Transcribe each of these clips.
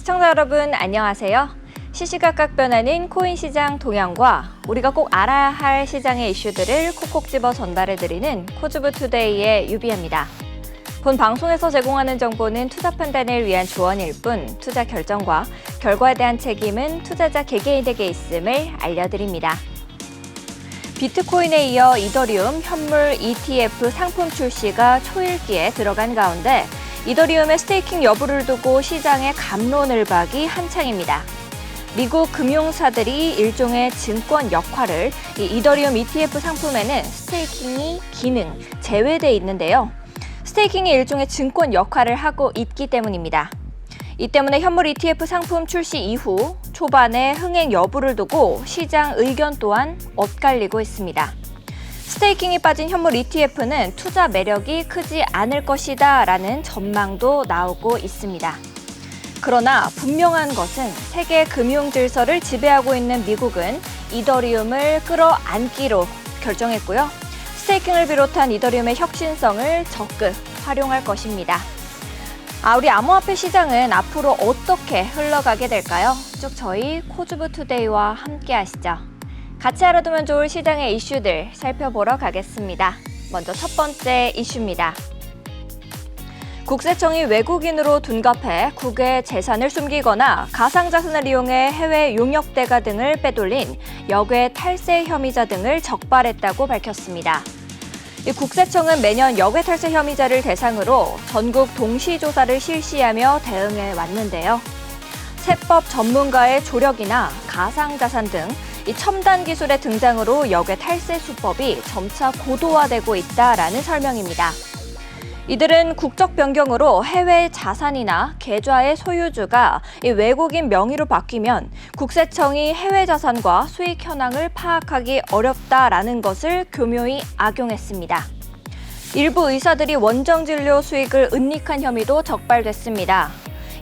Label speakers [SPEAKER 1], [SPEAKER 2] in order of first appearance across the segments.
[SPEAKER 1] 시청자 여러분 안녕하세요. 시시각각 변하는 코인 시장 동향과 우리가 꼭 알아야 할 시장의 이슈들을 콕콕 집어 전달해드리는 코주브 투데이의 유비입니다. 본 방송에서 제공하는 정보는 투자 판단을 위한 조언일 뿐 투자 결정과 결과에 대한 책임은 투자자 개개인에게 있음을 알려드립니다. 비트코인에 이어 이더리움 현물 ETF 상품 출시가 초읽기에 들어간 가운데 이더리움의 스테이킹 여부를 두고 시장의 갑론을박이 한창입니다. 미국 금융사들이 일종의 증권 역할을 이더리움 ETF 상품에는 스테이킹이 기능, 제외돼 있는데요. 스테이킹이 일종의 증권 역할을 하고 있기 때문입니다. 이 때문에 현물 ETF 상품 출시 이후 초반에 흥행 여부를 두고 시장 의견 또한 엇갈리고 있습니다. 스테이킹이 빠진 현물 ETF는 투자 매력이 크지 않을 것이다 라는 전망도 나오고 있습니다. 그러나 분명한 것은 세계 금융 질서를 지배하고 있는 미국은 이더리움을 끌어안기로 결정했고요. 스테이킹을 비롯한 이더리움의 혁신성을 적극 활용할 것입니다. 우리 암호화폐 시장은 앞으로 어떻게 흘러가게 될까요? 쭉 저희 코주브 투데이와 함께 하시죠. 같이 알아두면 좋을 시장의 이슈들 살펴보러 가겠습니다. 먼저 첫 번째 이슈입니다. 국세청이 외국인으로 둔갑해 국외 재산을 숨기거나 가상자산을 이용해 해외 용역대가 등을 빼돌린 역외 탈세 혐의자 등을 적발했다고 밝혔습니다. 국세청은 매년 역외 탈세 혐의자를 대상으로 전국 동시조사를 실시하며 대응해 왔는데요. 세법 전문가의 조력이나 가상자산 등 첨단 기술의 등장으로 역외 탈세 수법이 점차 고도화되고 있다라는 설명입니다. 이들은 국적 변경으로 해외 자산이나 계좌의 소유주가 외국인 명의로 바뀌면 국세청이 해외 자산과 수익 현황을 파악하기 어렵다라는 것을 교묘히 악용했습니다. 일부 의사들이 원정진료 수익을 은닉한 혐의도 적발됐습니다.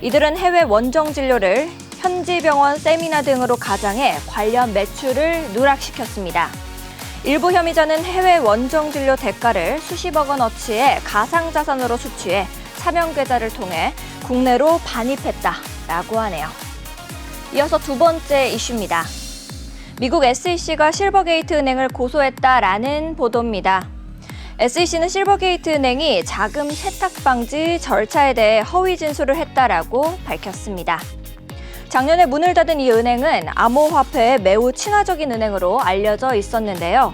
[SPEAKER 1] 이들은 해외 원정진료를 현지 병원 세미나 등으로 가장해 관련 매출을 누락시켰습니다. 일부 혐의자는 해외 원정진료 대가를 수십억 원어치의 가상자산으로 수취해 사명계좌를 통해 국내로 반입했다라고 하네요. 이어서 두 번째 이슈입니다. 미국 SEC가 실버게이트 은행을 고소했다라는 보도입니다. SEC는 실버게이트 은행이 자금 세탁 방지 절차에 대해 허위 진술을 했다라고 밝혔습니다. 작년에 문을 닫은 이 은행은 암호화폐에 매우 친화적인 은행으로 알려져 있었는데요.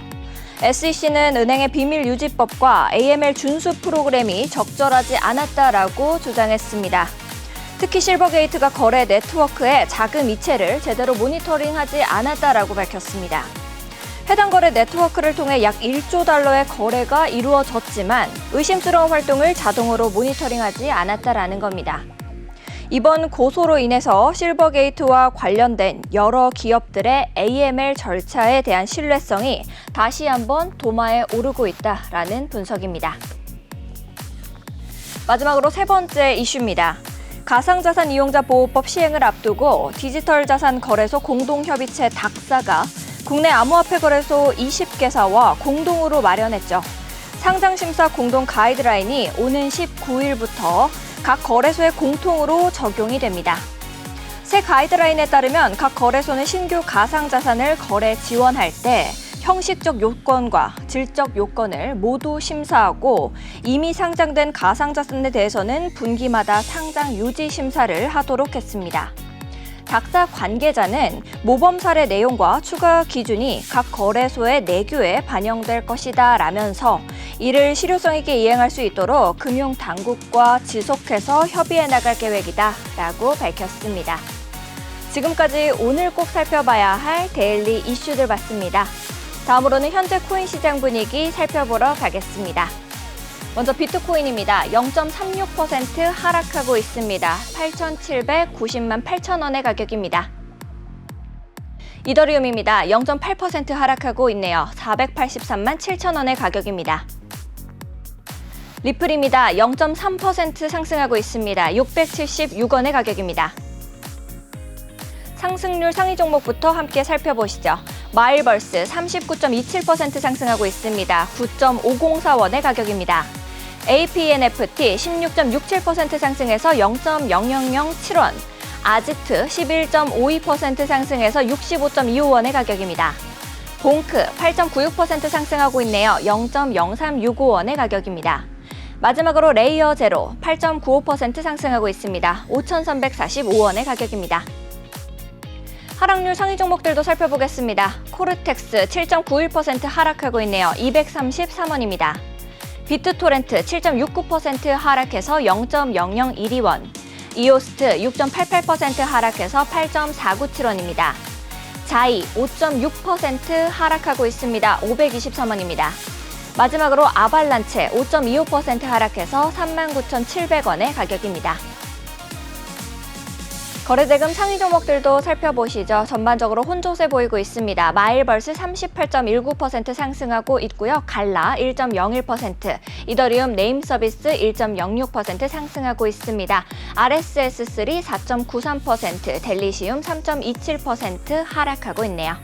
[SPEAKER 1] SEC는 은행의 비밀유지법과 AML 준수 프로그램이 적절하지 않았다라고 주장했습니다. 특히 실버게이트가 거래 네트워크의 자금 이체를 제대로 모니터링하지 않았다라고 밝혔습니다. 해당 거래 네트워크를 통해 약 1조 달러의 거래가 이루어졌지만 의심스러운 활동을 자동으로 모니터링하지 않았다라는 겁니다. 이번 고소로 인해서 실버게이트와 관련된 여러 기업들의 AML 절차에 대한 신뢰성이 다시 한번 도마에 오르고 있다라는 분석입니다. 마지막으로 세 번째 이슈입니다. 가상자산 이용자 보호법 시행을 앞두고 디지털 자산 거래소 공동협의체 닥사가 국내 암호화폐 거래소 20개사와 공동으로 마련했죠. 상장심사 공동 가이드라인이 오는 19일부터 각 거래소에 공통으로 적용이 됩니다. 새 가이드라인에 따르면 각 거래소는 신규 가상자산을 거래 지원할 때 형식적 요건과 질적 요건을 모두 심사하고 이미 상장된 가상자산에 대해서는 분기마다 상장 유지 심사를 하도록 했습니다. 닥사 관계자는 모범 사례 내용과 추가 기준이 각 거래소의 내규에 반영될 것이다 라면서 이를 실효성 있게 이행할 수 있도록 금융당국과 지속해서 협의해 나갈 계획이다 라고 밝혔습니다. 지금까지 오늘 꼭 살펴봐야 할 데일리 이슈들 봤습니다. 다음으로는 현재 코인 시장 분위기 살펴보러 가겠습니다. 먼저 비트코인입니다. 0.36% 하락하고 있습니다. 8,790만 8천 원의 가격입니다. 이더리움입니다. 0.8% 하락하고 있네요. 483만 7천 원의 가격입니다. 리플입니다. 0.3% 상승하고 있습니다. 676원의 가격입니다. 상승률 상위 종목부터 함께 살펴보시죠. 마일벌스 39.27% 상승하고 있습니다. 9.504원의 가격입니다. APNFT 16.67% 상승해서 0.0007원, 아지트 11.52% 상승해서 65.25원의 가격입니다. 봉크 8.96% 상승하고 있네요. 0.0365원의 가격입니다. 마지막으로 레이어 제로 8.95% 상승하고 있습니다. 5,345원의 가격입니다. 하락률 상위 종목들도 살펴보겠습니다. 코르텍스 7.91% 하락하고 있네요. 233원입니다. 비트토렌트 7.69% 하락해서 0.0012원. 이오스트 6.88% 하락해서 8.497원입니다. 자이 5.6% 하락하고 있습니다. 523원입니다. 마지막으로 아발란체 5.25% 하락해서 39,700원의 가격입니다. 거래대금 상위 종목들도 살펴보시죠. 전반적으로 혼조세 보이고 있습니다. 마일벌스 38.19% 상승하고 있고요. 갈라 1.01%, 이더리움 네임서비스 1.06% 상승하고 있습니다. RSS3 4.93%, 델리시움 3.27% 하락하고 있네요.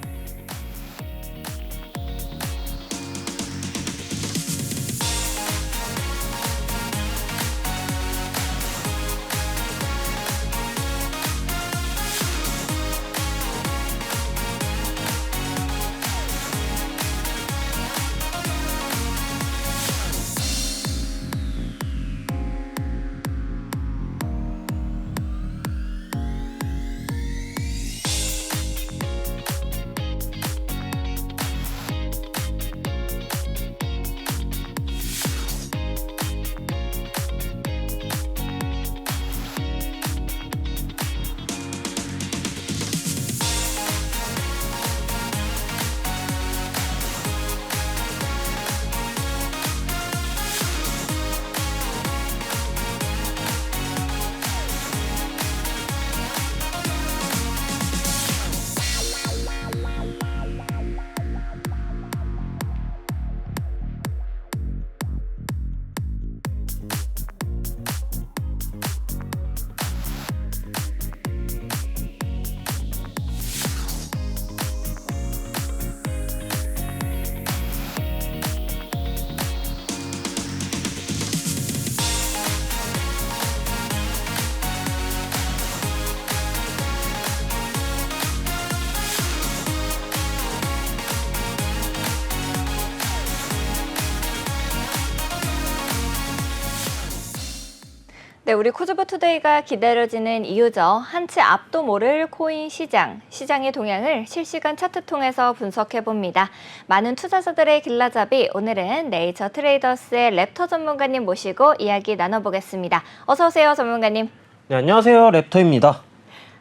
[SPEAKER 1] 네, 우리 코즈부 투데이가 기다려지는 이유죠. 한치 앞도 모를 코인 시장의 동향을 실시간 차트 통해서 분석해봅니다. 많은 투자자들의 길라잡이, 오늘은 네이처 트레이더스의 랩터 전문가님 모시고 이야기 나눠보겠습니다. 어서 오세요, 전문가님.
[SPEAKER 2] 네, 안녕하세요. 랩터입니다.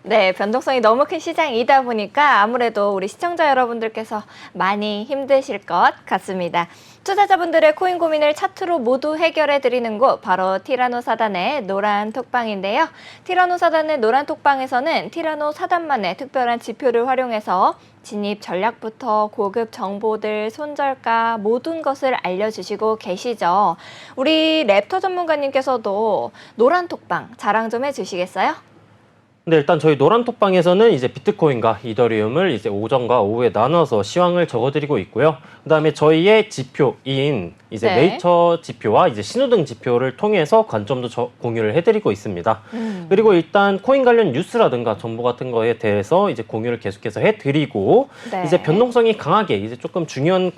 [SPEAKER 1] 네, 변동성이 너무 큰 시장이다 보니까 아무래도 우리 시청자 여러분들께서 많이 힘드실 것 같습니다. 투자자분들의 코인 고민을 차트로 모두 해결해드리는 곳, 바로 티라노 사단의 노란 톡방인데요. 티라노 사단의 노란 톡방에서는 티라노 사단만의 특별한 지표를 활용해서 진입 전략부터 고급 정보들, 손절가 모든 것을 알려주시고 계시죠. 우리 랩터 전문가님께서도 노란 톡방 자랑 좀 해주시겠어요?
[SPEAKER 2] 네, 일단 저희 노란톡방에서는 이제 비트코인과 이더리움을 이제 오전과 오후에 나눠서 시황을 적어드리고 있고요. 그다음에 저희의 지표인 이제
[SPEAKER 1] 네.
[SPEAKER 2] 네이처 지표와 이제 신호등 지표를 통해서 관점도 공유를 해드리고 있습니다. 그리고 일단 코인 관련 뉴스라든가 정보 같은 거에 대해서 이제 공유를 계속해서 해드리고
[SPEAKER 1] 네.
[SPEAKER 2] 이제 변동성이 강하게 이제 조금 중요한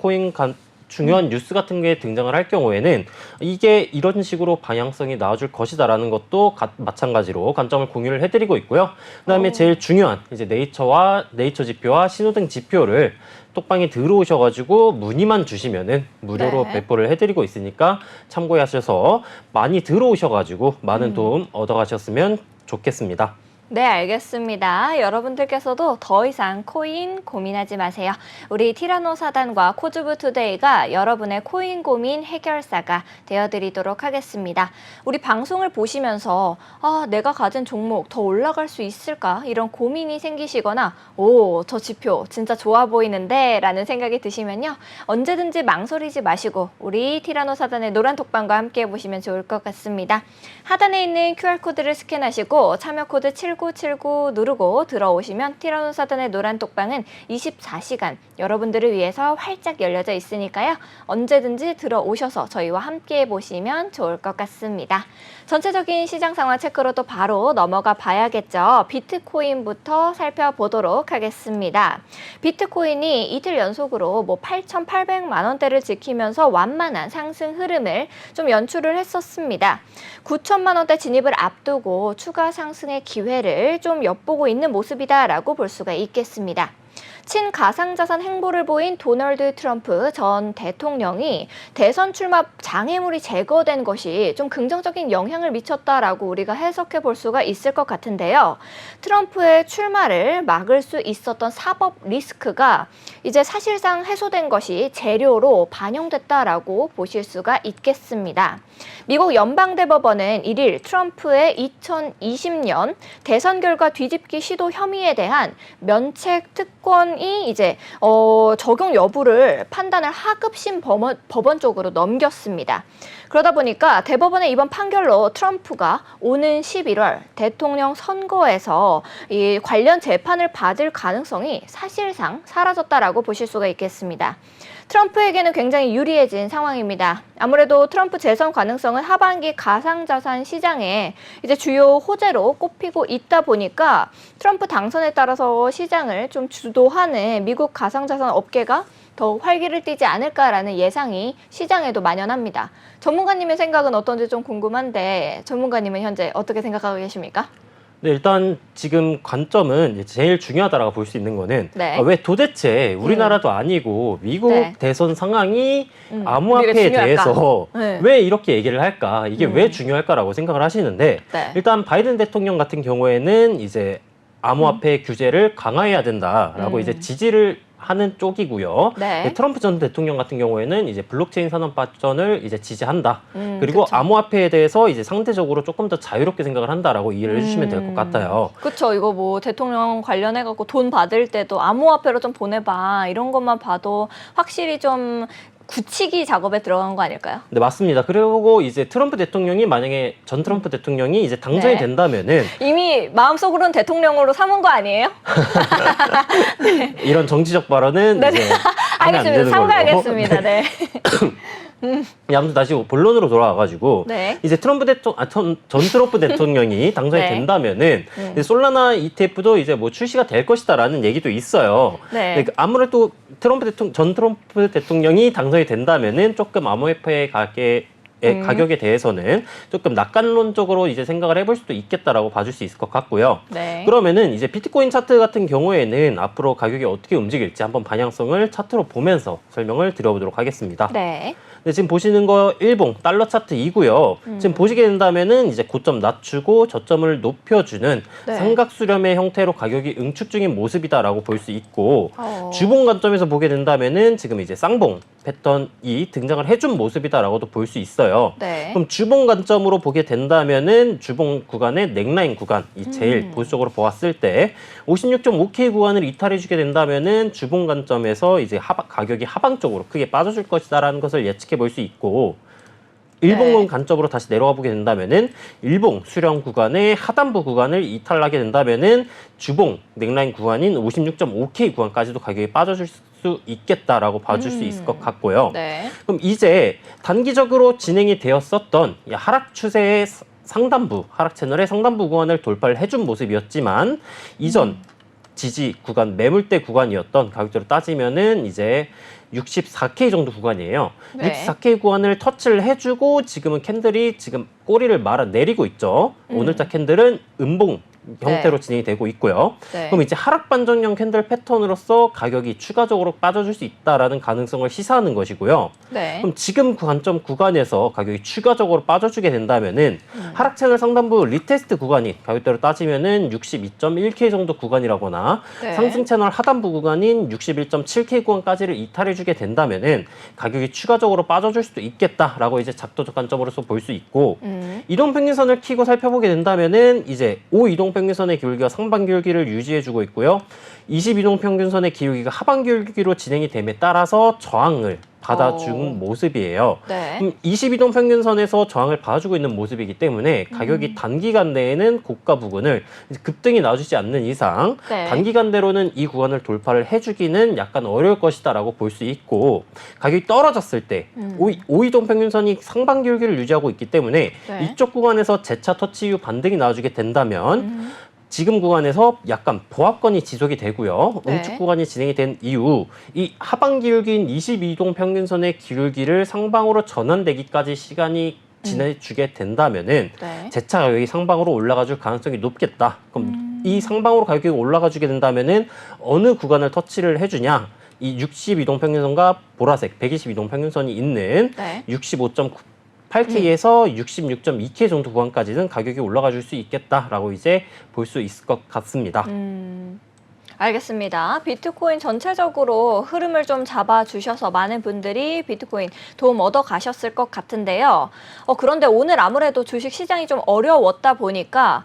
[SPEAKER 2] 중요한 뉴스 같은 게 등장을 할 경우에는 이게 이런 식으로 방향성이 나와줄 것이다라는 것도 마찬가지로 관점을 공유를 해드리고 있고요. 그다음에 제일 중요한 이제 네이처 지표와 신호등 지표를 톡방에 들어오셔가지고 문의만 주시면은 무료로
[SPEAKER 1] 네.
[SPEAKER 2] 배포를 해드리고 있으니까 참고하셔서 많이 들어오셔가지고 많은 도움 얻어가셨으면 좋겠습니다.
[SPEAKER 1] 네, 알겠습니다. 여러분들께서도 더 이상 코인 고민하지 마세요. 우리 티라노 사단과 코즈부 투데이가 여러분의 코인 고민 해결사가 되어드리도록 하겠습니다. 우리 방송을 보시면서 내가 가진 종목 더 올라갈 수 있을까? 이런 고민이 생기시거나 저 지표 진짜 좋아 보이는데 라는 생각이 드시면요. 언제든지 망설이지 마시고 우리 티라노 사단의 노란 톡방과 함께 해보시면 좋을 것 같습니다. 하단에 있는 QR코드를 스캔하시고 참여 코드 7979 누르고 들어오시면 티라노 사단의 노란 톡방은 24시간 여러분들을 위해서 활짝 열려져 있으니까요. 언제든지 들어오셔서 저희와 함께 해보시면 좋을 것 같습니다. 전체적인 시장 상황 체크로 또 바로 넘어가 봐야겠죠. 비트코인부터 살펴보도록 하겠습니다. 비트코인이 이틀 연속으로 8,800만 원대를 지키면서 완만한 상승 흐름을 좀 연출을 했었습니다. 9천만 원대 진입을 앞두고 추가 상승의 기회를 좀 엿보고 있는 모습이다라고 볼 수가 있겠습니다. 친가상자산 행보를 보인 도널드 트럼프 전 대통령이 대선 출마 장애물이 제거된 것이 좀 긍정적인 영향을 미쳤다라고 우리가 해석해 볼 수가 있을 것 같은데요. 트럼프의 출마를 막을 수 있었던 사법 리스크가 이제 사실상 해소된 것이 재료로 반영됐다라고 보실 수가 있겠습니다. 미국 연방대법원은 1일 트럼프의 2020년 대선 결과 뒤집기 시도 혐의에 대한 면책 특권이 이제 적용 여부를 판단을 하급심 법원 쪽으로 넘겼습니다. 그러다 보니까 대법원의 이번 판결로 트럼프가 오는 11월 대통령 선거에서 이 관련 재판을 받을 가능성이 사실상 사라졌다라고 보실 수가 있겠습니다. 트럼프에게는 굉장히 유리해진 상황입니다. 아무래도 트럼프 재선 가능성은 하반기 가상자산 시장에 이제 주요 호재로 꼽히고 있다 보니까 트럼프 당선에 따라서 시장을 좀 주도하는 미국 가상자산 업계가 더 활기를 띠지 않을까라는 예상이 시장에도 만연합니다. 전문가님의 생각은 어떤지 좀 궁금한데 전문가님은 현재 어떻게 생각하고 계십니까?
[SPEAKER 2] 네, 일단 지금 관점은 제일 중요하다라고 볼 수 있는 거는
[SPEAKER 1] 네.
[SPEAKER 2] 왜 도대체 우리나라도 아니고 미국
[SPEAKER 1] 네.
[SPEAKER 2] 대선 상황이
[SPEAKER 1] 우리가
[SPEAKER 2] 암호화폐에
[SPEAKER 1] 중요할까?
[SPEAKER 2] 대해서
[SPEAKER 1] 네.
[SPEAKER 2] 왜 이렇게 얘기를 할까? 이게 왜 중요할까라고 생각을 하시는데
[SPEAKER 1] 네.
[SPEAKER 2] 일단 바이든 대통령 같은 경우에는 이제 암호화폐 규제를 강화해야 된다라고 이제 지지를 하는 쪽이고요.
[SPEAKER 1] 네.
[SPEAKER 2] 트럼프 전 대통령 같은 경우에는 이제 블록체인 산업 발전을 이제 지지한다. 그리고
[SPEAKER 1] 그쵸.
[SPEAKER 2] 암호화폐에 대해서 이제 상대적으로 조금 더 자유롭게 생각을 한다라고 이해를 해주시면 될 것 같아요.
[SPEAKER 1] 그렇죠. 이거 뭐 대통령 관련해갖고 돈 받을 때도 암호화폐로 좀 보내봐 이런 것만 봐도 확실히 좀 굳히기 작업에 들어간 거 아닐까요?
[SPEAKER 2] 네, 맞습니다. 그리고 이제 트럼프 대통령이 만약에 전 트럼프 대통령이 이제 당선이
[SPEAKER 1] 네.
[SPEAKER 2] 된다면은
[SPEAKER 1] 이미 마음속으로는 대통령으로 삼은 거 아니에요?
[SPEAKER 2] 이런 정치적 발언은
[SPEAKER 1] 네.
[SPEAKER 2] 이제 하면 안 되는 걸로.
[SPEAKER 1] 삼가하겠습니다. 네.
[SPEAKER 2] 아무튼 다시 본론으로 돌아와가지고
[SPEAKER 1] 네.
[SPEAKER 2] 이제 전 트럼프 대통령이 당선이
[SPEAKER 1] 네.
[SPEAKER 2] 된다면은 이제 솔라나 ETF도 이제 뭐 출시가 될 것이다라는 얘기도 있어요.
[SPEAKER 1] 네.
[SPEAKER 2] 아무래도 전 트럼프 대통령이 당선이 된다면은 조금 암호화폐 가격에 대해서는 조금 낙관론적으로 이제 생각을 해볼 수도 있겠다라고 봐줄 수 있을 것 같고요.
[SPEAKER 1] 네.
[SPEAKER 2] 그러면은 이제 비트코인 차트 같은 경우에는 앞으로 가격이 어떻게 움직일지 한번 방향성을 차트로 보면서 설명을 드려보도록 하겠습니다.
[SPEAKER 1] 네.
[SPEAKER 2] 네, 지금 보시는 거 일봉 달러 차트이고요. 지금 보시게 된다면은 이제 고점 낮추고 저점을 높여주는
[SPEAKER 1] 네.
[SPEAKER 2] 삼각 수렴의 형태로 가격이 응축 중인 모습이다라고 볼 수 있고 주봉 관점에서 보게 된다면은 지금 이제 쌍봉 패턴이 등장을 해준 모습이다라고도 볼 수 있어요.
[SPEAKER 1] 네.
[SPEAKER 2] 그럼 주봉 관점으로 보게 된다면은 주봉 구간의 넥라인 구간, 이 제일 보수적으로 보았을 때 56.5K 구간을 이탈해주게 된다면은 주봉 관점에서 이제 가격이 하방 쪽으로 크게 빠져줄 것이다라는 것을 예측해 볼 수 있고. 일봉
[SPEAKER 1] 네.
[SPEAKER 2] 관점으로 다시 내려가 보게 된다면은 일봉 수렴 구간의 하단부 구간을 이탈하게 된다면은 주봉 넥라인 구간인 56.5K 구간까지도 가격이 빠져줄 수 있겠다라고 봐줄 수 있을 것 같고요.
[SPEAKER 1] 네.
[SPEAKER 2] 그럼 이제 단기적으로 진행이 되었었던 이 하락 추세의 상단부, 하락 채널의 상단부 구간을 돌파를 해준 모습이었지만 이전 지지 구간, 매물대 구간이었던 가격대로 따지면은 이제 64K 정도 구간이에요.
[SPEAKER 1] 네.
[SPEAKER 2] 64K 구간을 터치를 해주고 지금은 캔들이 지금 꼬리를 말아 내리고 있죠. 오늘자 캔들은 음봉 형태로 진행이 되고 있고요.
[SPEAKER 1] 네.
[SPEAKER 2] 그럼 이제 하락 반전형 캔들 패턴으로서 가격이 추가적으로 빠져줄 수 있다라는 가능성을 시사하는 것이고요.
[SPEAKER 1] 네.
[SPEAKER 2] 그럼 지금 관점 구간에서 가격이 추가적으로 빠져주게 된다면은 하락 채널 상단부 리테스트 구간이 가격대로 따지면은 62.1K 정도 구간이라거나
[SPEAKER 1] 네.
[SPEAKER 2] 상승 채널 하단부 구간인 61.7K 구간까지를 이탈해주게 된다면은 가격이 추가적으로 빠져줄 수도 있겠다라고 이제 작도적 관점으로서 볼 수 있고 이동 평균선을 키고 살펴보게 된다면은 이제 5이동 평균선의 기울기가 상반 기울기를 유지해주고 있고요. 22동 평균선의 기울기가 하반 기울기로 진행이 됨에 따라서 저항을 받아준 모습이에요.
[SPEAKER 1] 네.
[SPEAKER 2] 22동 평균선에서 저항을 봐주고 있는 모습이기 때문에 가격이 단기간 내에는 고가 부근을 급등이 나와주지 않는 이상
[SPEAKER 1] 네.
[SPEAKER 2] 단기간 내로는 이 구간을 돌파를 해주기는 약간 어려울 것이다라고 볼 수 있고 가격이 떨어졌을 때 5移동 평균선이 상방 기울기를 유지하고 있기 때문에
[SPEAKER 1] 네.
[SPEAKER 2] 이쪽 구간에서 재차 터치 이후 반등이 나와주게 된다면 지금 구간에서 약간 보합권이 지속이 되고요.
[SPEAKER 1] 네.
[SPEAKER 2] 응축 구간이 진행이 된 이후 이 하방 기울기인 22동 평균선의 기울기를 상방으로 전환되기까지 시간이 지내주게 된다면은
[SPEAKER 1] 네.
[SPEAKER 2] 재차 가격이 상방으로 올라가줄 가능성이 높겠다. 그럼 이 상방으로 가격이 올라가주게 된다면은 어느 구간을 터치를 해주냐? 이 62동 평균선과 보라색 122동 평균선이 있는
[SPEAKER 1] 네.
[SPEAKER 2] 65.8K에서 66.2K 정도 구간까지는 가격이 올라가 줄 수 있겠다라고 이제 볼 수 있을 것 같습니다.
[SPEAKER 1] 알겠습니다. 비트코인 전체적으로 흐름을 좀 잡아주셔서 많은 분들이 비트코인 도움 얻어 가셨을 것 같은데요. 그런데 오늘 아무래도 주식 시장이 좀 어려웠다 보니까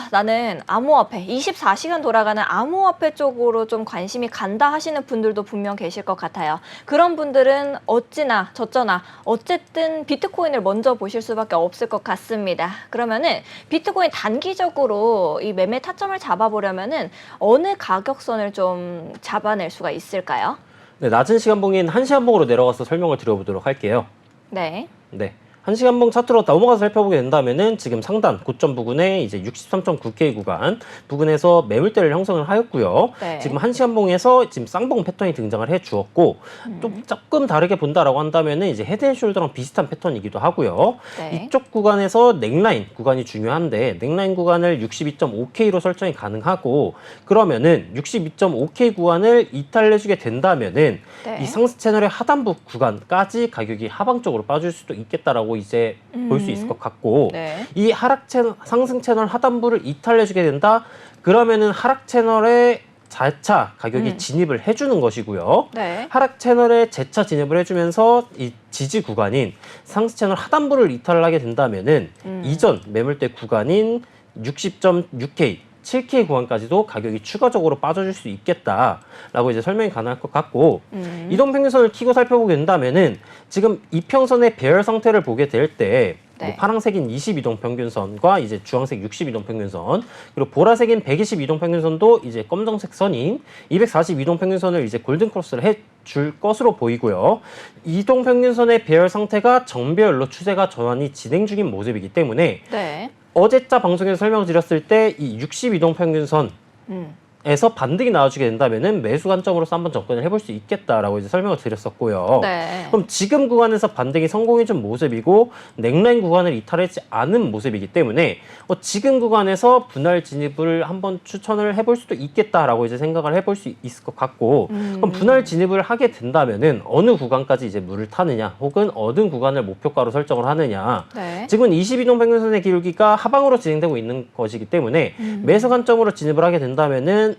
[SPEAKER 1] 나는 암호화폐, 24시간 돌아가는 암호화폐 쪽으로 좀 관심이 간다 하시는 분들도 분명 계실 것 같아요. 그런 분들은 어찌나 저쩌나 어쨌든 비트코인을 먼저 보실 수밖에 없을 것 같습니다. 그러면은 비트코인 단기적으로 이 매매 타점을 잡아보려면은 어느 가격선을 좀 잡아낼 수가 있을까요?
[SPEAKER 2] 네, 낮은 시간봉인 1시간봉으로 내려가서 설명을 드려보도록 할게요.
[SPEAKER 1] 네.
[SPEAKER 2] 네. 1시간봉 차트로 넘어가서 살펴보게 된다면은 지금 상단 고점 부근에 이제 63.9K 구간 부근에서 매물대를 형성을 하였고요.
[SPEAKER 1] 네.
[SPEAKER 2] 지금 1시간봉에서 지금 쌍봉 패턴이 등장을 해 주었고 좀 조금 다르게 본다라고 한다면은 이제 헤드앤숄더랑 비슷한 패턴이기도 하고요.
[SPEAKER 1] 네.
[SPEAKER 2] 이쪽 구간에서 넥라인 구간이 중요한데 넥라인 구간을 62.5K로 설정이 가능하고 그러면은 62.5K 구간을 이탈해주게 된다면은
[SPEAKER 1] 네.
[SPEAKER 2] 이 상승 채널의 하단부 구간까지 가격이 하방 쪽으로 빠질 수도 있겠다라고 이제 볼 수 있을 것 같고
[SPEAKER 1] 네.
[SPEAKER 2] 이 하락 채널, 상승 채널 하단부를 이탈해주게 된다. 그러면은 하락 채널에 재차 가격이 진입을 해주는 것이고요.
[SPEAKER 1] 네.
[SPEAKER 2] 하락 채널에 재차 진입을 해주면서 이 지지 구간인 상승 채널 하단부를 이탈을 하게 된다면은 이전 매물대 구간인 60.6K 7K 구간까지도 가격이 추가적으로 빠져줄 수 있겠다라고 이제 설명이 가능할 것 같고 이동 평균선을 키고 살펴보게 된다면은 지금 이평선의 배열 상태를 보게 될 때
[SPEAKER 1] 네.
[SPEAKER 2] 뭐 파란색인 22동 평균선과 이제 주황색 62동 평균선 그리고 보라색인 122동 평균선도 이제 검정색 선인 242동 평균선을 이제 골든 크로스를 해줄 것으로 보이고요. 이동 평균선의 배열 상태가 정배열로 추세가 전환이 진행 중인 모습이기 때문에
[SPEAKER 1] 네.
[SPEAKER 2] 어제자 방송에서 설명드렸을 때 이 62동 평균선에서 반등이 나와주게 된다면은 매수 관점으로서 한번 접근을 해볼 수 있겠다라고 이제 설명을 드렸었고요.
[SPEAKER 1] 네.
[SPEAKER 2] 그럼 지금 구간에서 반등이 성공해준 모습이고 넥라인 구간을 이탈하지 않은 모습이기 때문에 지금 구간에서 분할 진입을 한번 추천을 해볼 수도 있겠다라고 이제 생각을 해볼 수 있을 것 같고 그럼 분할 진입을 하게 된다면은 어느 구간까지 이제 물을 타느냐 혹은 어느 구간을 목표가로 설정을 하느냐
[SPEAKER 1] 네.
[SPEAKER 2] 지금은 22동 평균선의 기울기가 하방으로 진행되고 있는 것이기 때문에 매수 관점으로 진입을 하게 된다면은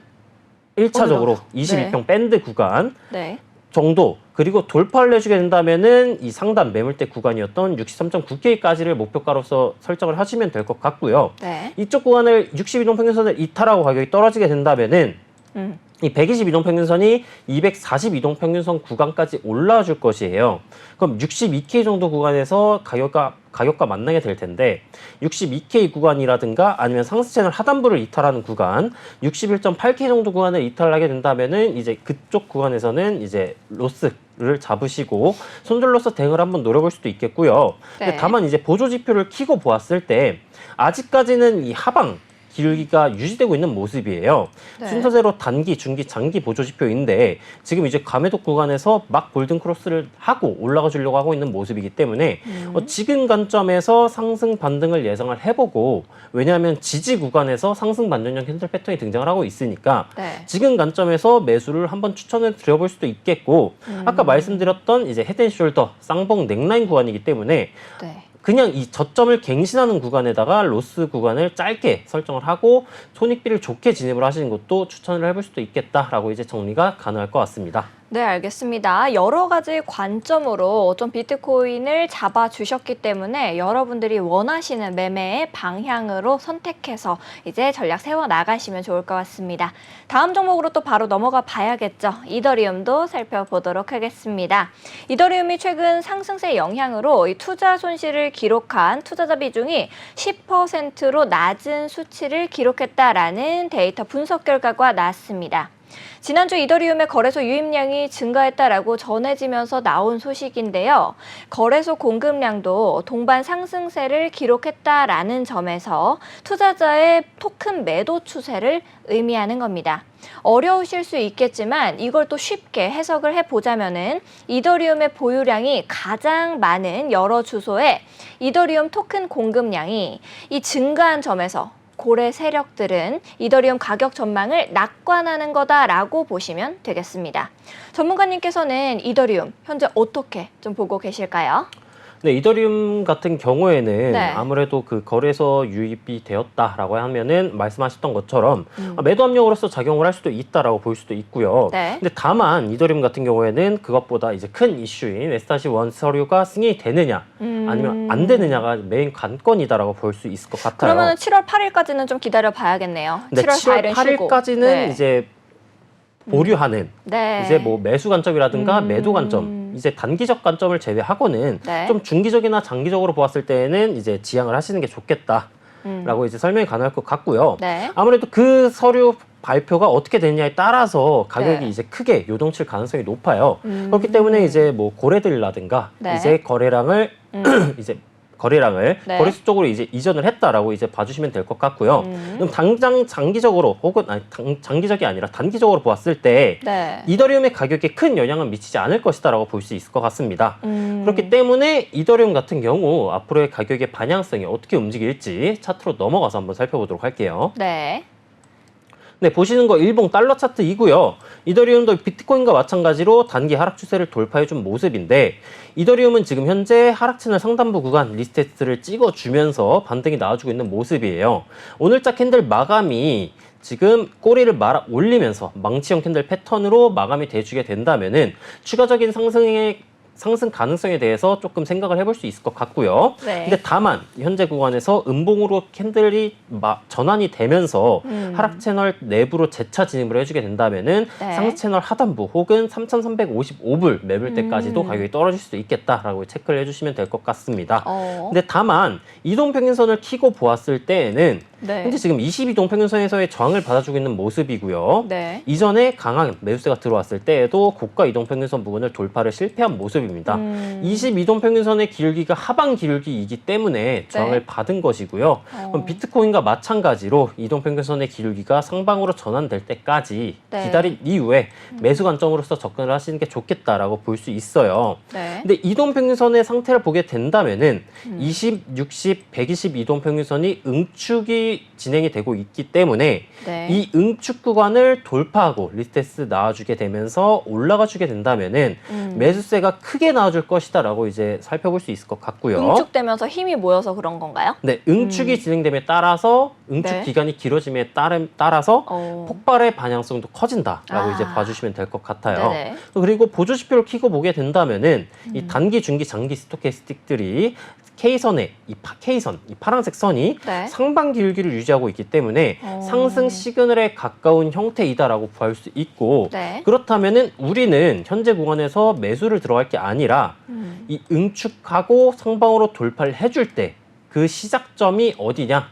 [SPEAKER 2] 1차적으로 22평 밴드 구간
[SPEAKER 1] 네.
[SPEAKER 2] 정도 그리고 돌파를 해주게 된다면은 이 상단 매물대 구간이었던 63.9K까지를 목표가로서 설정을 하시면 될 것 같고요.
[SPEAKER 1] 네.
[SPEAKER 2] 이쪽 구간을 62동 평균선을 이탈하고 가격이 떨어지게 된다면은 이 122동 평균선이 242동 평균선 구간까지 올라와 줄 것이에요. 그럼 62K 정도 구간에서 가격과 만나게 될 텐데 62K 구간이라든가 아니면 상승 채널 하단부를 이탈하는 구간 61.8K 정도 구간을 이탈하게 된다면은 이제 그쪽 구간에서는 이제 로스를 잡으시고 손절로서 대응을 한번 노려볼 수도 있겠고요.
[SPEAKER 1] 네.
[SPEAKER 2] 근데 다만 이제 보조 지표를 키고 보았을 때 아직까지는 이 하방 기울기가 유지되고 있는 모습이에요.
[SPEAKER 1] 네.
[SPEAKER 2] 순서대로 단기, 중기, 장기 보조 지표인데 지금 이제 감매도 구간에서 막 골든 크로스를 하고 올라가 주려고 하고 있는 모습이기 때문에 지금 관점에서 상승 반등을 예상을 해보고 왜냐하면 지지 구간에서 상승 반전형 캔들 패턴이 등장을 하고 있으니까
[SPEAKER 1] 네.
[SPEAKER 2] 지금 관점에서 매수를 한번 추천을 드려볼 수도 있겠고 아까 말씀드렸던 이제 헤드앤숄더 쌍봉 넥라인 구간이기 때문에
[SPEAKER 1] 네.
[SPEAKER 2] 그냥 이 저점을 갱신하는 구간에다가 로스 구간을 짧게 설정을 하고 손익비를 좋게 진입을 하시는 것도 추천을 해볼 수도 있겠다라고 이제 정리가 가능할 것 같습니다.
[SPEAKER 1] 네, 알겠습니다. 여러 가지 관점으로 좀 비트코인을 잡아주셨기 때문에 여러분들이 원하시는 매매의 방향으로 선택해서 이제 전략 세워 나가시면 좋을 것 같습니다. 다음 종목으로 또 바로 넘어가 봐야겠죠. 이더리움도 살펴보도록 하겠습니다. 이더리움이 최근 상승세 영향으로 이 투자 손실을 기록한 투자자 비중이 10%로 낮은 수치를 기록했다라는 데이터 분석 결과가 나왔습니다. 지난주 이더리움의 거래소 유입량이 증가했다라고 전해지면서 나온 소식인데요. 거래소 공급량도 동반 상승세를 기록했다라는 점에서 투자자의 토큰 매도 추세를 의미하는 겁니다. 어려우실 수 있겠지만 이걸 또 쉽게 해석을 해보자면은 이더리움의 보유량이 가장 많은 여러 주소에 이더리움 토큰 공급량이 이 증가한 점에서 고래 세력들은 이더리움 가격 전망을 낙관하는 거다라고 보시면 되겠습니다. 전문가님께서는 이더리움 현재 어떻게 좀 보고 계실까요?
[SPEAKER 2] 네, 이더리움 같은 경우에는
[SPEAKER 1] 네.
[SPEAKER 2] 아무래도 그 거래소 유입이 되었다라고 하면은 말씀하셨던 것처럼 매도 압력으로서 작용을 할 수도 있다라고 볼 수도 있고요.
[SPEAKER 1] 네.
[SPEAKER 2] 근데 다만 이더리움 같은 경우에는 그것보다 이제 큰 이슈인 S-1 서류가 승인이 되느냐 아니면 안 되느냐가 메인 관건이다라고 볼 수 있을 것 같아요.
[SPEAKER 1] 그러면 7월 8일까지는 좀 기다려 봐야겠네요.
[SPEAKER 2] 근데
[SPEAKER 1] 7월
[SPEAKER 2] 7월
[SPEAKER 1] 4일은
[SPEAKER 2] 8일까지는
[SPEAKER 1] 네.
[SPEAKER 2] 이제 보류하는
[SPEAKER 1] 네.
[SPEAKER 2] 이제 뭐 매수 관점이라든가 매도 관점, 이제 단기적 관점을 제외하고는
[SPEAKER 1] 네.
[SPEAKER 2] 좀 중기적이나 장기적으로 보았을 때는 이제 지향을 하시는 게 좋겠다라고 이제 설명이 가능할 것 같고요.
[SPEAKER 1] 네.
[SPEAKER 2] 아무래도 그 서류 발표가 어떻게 되느냐에 따라서 가격이
[SPEAKER 1] 네.
[SPEAKER 2] 이제 크게 요동칠 가능성이 높아요. 그렇기 때문에 이제 뭐 고래들이라든가
[SPEAKER 1] 네.
[SPEAKER 2] 이제 거래량을 이제 거래량을
[SPEAKER 1] 네.
[SPEAKER 2] 거래소 쪽으로 이제 이전을 했다라고 이제 봐주시면 될 것 같고요. 그럼 당장 장기적으로 혹은 장기적이 아니라 단기적으로 보았을 때
[SPEAKER 1] 네.
[SPEAKER 2] 이더리움의 가격에 큰 영향은 미치지 않을 것이다라고 볼 수 있을 것 같습니다. 그렇기
[SPEAKER 1] 때
[SPEAKER 2] 때문에 이더리움 같은 경우 앞으로의 가격의 방향성이 어떻게 움직일지 차트로 넘어가서 한번 살펴보도록 할게요.
[SPEAKER 1] 네.
[SPEAKER 2] 네, 보시는 거 일봉 달러 차트이고요. 이더리움도 비트코인과 마찬가지로 단기 하락 추세를 돌파해준 모습인데 이더리움은 지금 현재 하락 채널 상단부 구간 리스테스트를 찍어주면서 반등이 나와주고 있는 모습이에요. 오늘자 캔들 마감이 지금 꼬리를 말아 올리면서 망치형 캔들 패턴으로 마감이 돼주게 된다면은 추가적인 상승 가능성에 대해서 조금 생각을 해볼 수 있을 것 같고요.
[SPEAKER 1] 네.
[SPEAKER 2] 근데 다만 현재 구간에서 음봉으로 캔들이 전환이 되면서 하락 채널 내부로 재차 진입을 해주게 된다면은
[SPEAKER 1] 네.
[SPEAKER 2] 상승 채널 하단부 혹은 3,355불 매물대까지도 가격이 떨어질 수도 있겠다라고 체크를 해주시면 될 것 같습니다. 근데 다만 이동평균선을 키고 보았을 때에는
[SPEAKER 1] 네.
[SPEAKER 2] 현재 지금 22동평균선에서의 저항을 받아주고 있는 모습이고요.
[SPEAKER 1] 네.
[SPEAKER 2] 이전에 강한 매수세가 들어왔을 때에도 고가 이동평균선 부분을 돌파를 실패한 모습입니다. 22동평균선의 기울기가 하방 기울기이기 때문에 저항을 받은 것이고요. 그럼 비트코인과 마찬가지로 이동평균선의 기울기가 상방으로 전환될 때까지
[SPEAKER 1] 네.
[SPEAKER 2] 기다린 이후에 매수 관점으로서 접근을 하시는 게 좋겠다라고 볼 수 있어요.
[SPEAKER 1] 네.
[SPEAKER 2] 근데 이동평균선의 상태를 보게 된다면은 20, 60, 120 이동평균선이 응축이 진행이 되고 있기 때문에
[SPEAKER 1] 네.
[SPEAKER 2] 이 응축 구간을 돌파하고 리스테스 나와주게 되면서 올라가주게 된다면은 매수세가 크게 나와줄 것이다라고 이제 살펴볼 수 있을 것 같고요.
[SPEAKER 1] 응축되면서 힘이 모여서 그런 건가요?
[SPEAKER 2] 네, 응축이 진행됨에 따라서 응축
[SPEAKER 1] 네.
[SPEAKER 2] 기간이 길어짐에 따라서
[SPEAKER 1] 어.
[SPEAKER 2] 폭발의 방향성도 커진다라고
[SPEAKER 1] 아.
[SPEAKER 2] 이제 봐주시면 될 것 같아요.
[SPEAKER 1] 네네.
[SPEAKER 2] 그리고 보조지표를 키고 보게 된다면은 이 단기, 중기, 장기 스토캐스틱들이 K선에 K선, 이 파란색 선이
[SPEAKER 1] 네.
[SPEAKER 2] 상방 기울기를 유지하고 있기 때문에 상승 시그널에 가까운 형태이다라고 볼 수 있고
[SPEAKER 1] 네.
[SPEAKER 2] 그렇다면은 우리는 현재 구간에서 매수를 들어갈 게 아니라 이 응축하고 상방으로 돌파를 해줄 때 그 시작점이 어디냐?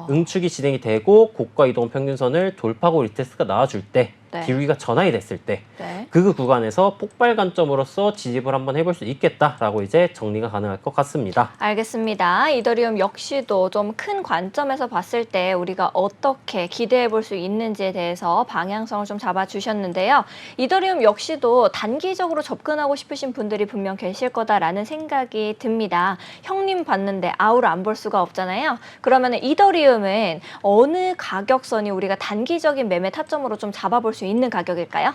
[SPEAKER 2] 응축이 진행이 되고 고가 이동 평균선을 돌파하고 리테스트가 나와줄 때
[SPEAKER 1] 네.
[SPEAKER 2] 기울기가 전환이 됐을 때
[SPEAKER 1] 네.
[SPEAKER 2] 그 구간에서 폭발 관점으로서 진입을 한번 해볼 수 있겠다라고 이제 정리가 가능할 것 같습니다.
[SPEAKER 1] 알겠습니다. 이더리움 역시도 좀 큰 관점에서 봤을 때 우리가 어떻게 기대해 볼 수 있는지에 대해서 방향성을 좀 잡아주셨는데요. 이더리움 역시도 단기적으로 접근하고 싶으신 분들이 분명 계실 거다라는 생각이 듭니다. 형님 봤는데 아우를 안 볼 수가 없잖아요. 그러면 이더리움은 어느 가격선이 우리가 단기적인 매매 타점으로 좀 잡아볼 수 있는 가격일까요?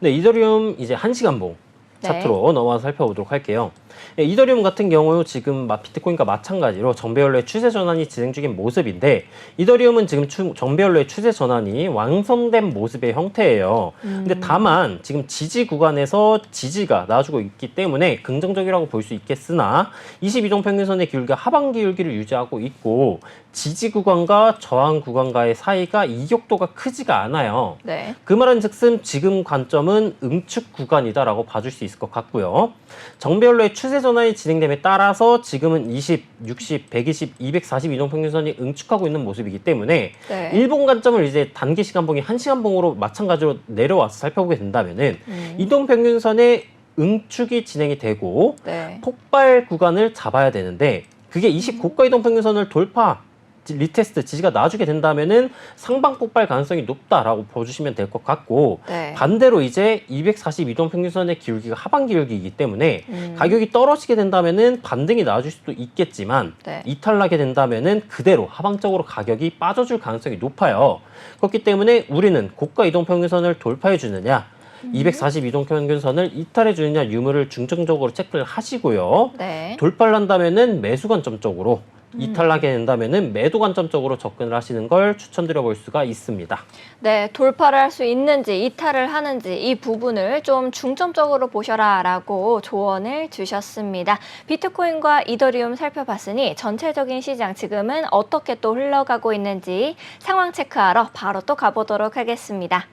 [SPEAKER 2] 네, 이더리움 이제 1시간봉
[SPEAKER 1] 네.
[SPEAKER 2] 차트로 넘어가서 살펴보도록 할게요. 이더리움 같은 경우 지금 비트코인과 마찬가지로 정배열로의 추세 전환이 진행 중인 모습인데 이더리움은 지금 정배열로의 추세 전환이 완성된 모습의 형태예요. 근데 다만 지금 지지 구간에서 지지가 나와주고 있기 때문에 긍정적이라고 볼 수 있겠으나 22종 평균선의 기울기가 하방 기울기를 유지하고 있고 지지 구간과 저항 구간과의 사이가 이격도가 크지가 않아요.
[SPEAKER 1] 네.
[SPEAKER 2] 그 말은즉슨 지금 관점은 응축 구간이다라고 봐줄 수 있을 것 같고요. 정배열로의 추세 전환이 진행됨에 따라서 지금은 20, 60, 120, 242종 평균선이 응축하고 있는 모습이기 때문에
[SPEAKER 1] 네.
[SPEAKER 2] 일본 관점을 이제 단기 시간봉이 1시간봉으로 마찬가지로 내려와서 살펴보게 된다면은 이동 평균선의 응축이 진행이 되고
[SPEAKER 1] 네.
[SPEAKER 2] 폭발 구간을 잡아야 되는데 그게 20 고가 이동 평균선을 돌파 리테스트 지지가 나와주게 된다면은 상방 폭발 가능성이 높다라고 보주시면 될 것 같고
[SPEAKER 1] 네.
[SPEAKER 2] 반대로 이제 242동 평균선의 기울기가 하방 기울기이기 때문에 가격이 떨어지게 된다면은 반등이 나와줄 수도 있겠지만
[SPEAKER 1] 네.
[SPEAKER 2] 이탈나게 된다면은 그대로 하방적으로 가격이 빠져줄 가능성이 높아요. 그렇기 때문에 우리는 고가 이동 평균선을 돌파해 주느냐 242동 평균선을 이탈해 주느냐 유무를 중점적으로 체크를 하시고요.
[SPEAKER 1] 네.
[SPEAKER 2] 돌파를 한다면은 매수 관점 쪽으로 이탈하게 된다면은 매도 관점 쪽으로 접근을 하시는 걸 추천드려 볼 수가 있습니다.
[SPEAKER 1] 네, 돌파를 할 수 있는지 이탈을 하는지 이 부분을 좀 중점적으로 보셔라라고 조언을 주셨습니다. 비트코인과 이더리움 살펴봤으니 전체적인 시장 지금은 어떻게 또 흘러가고 있는지 상황 체크하러 바로 또 가보도록 하겠습니다.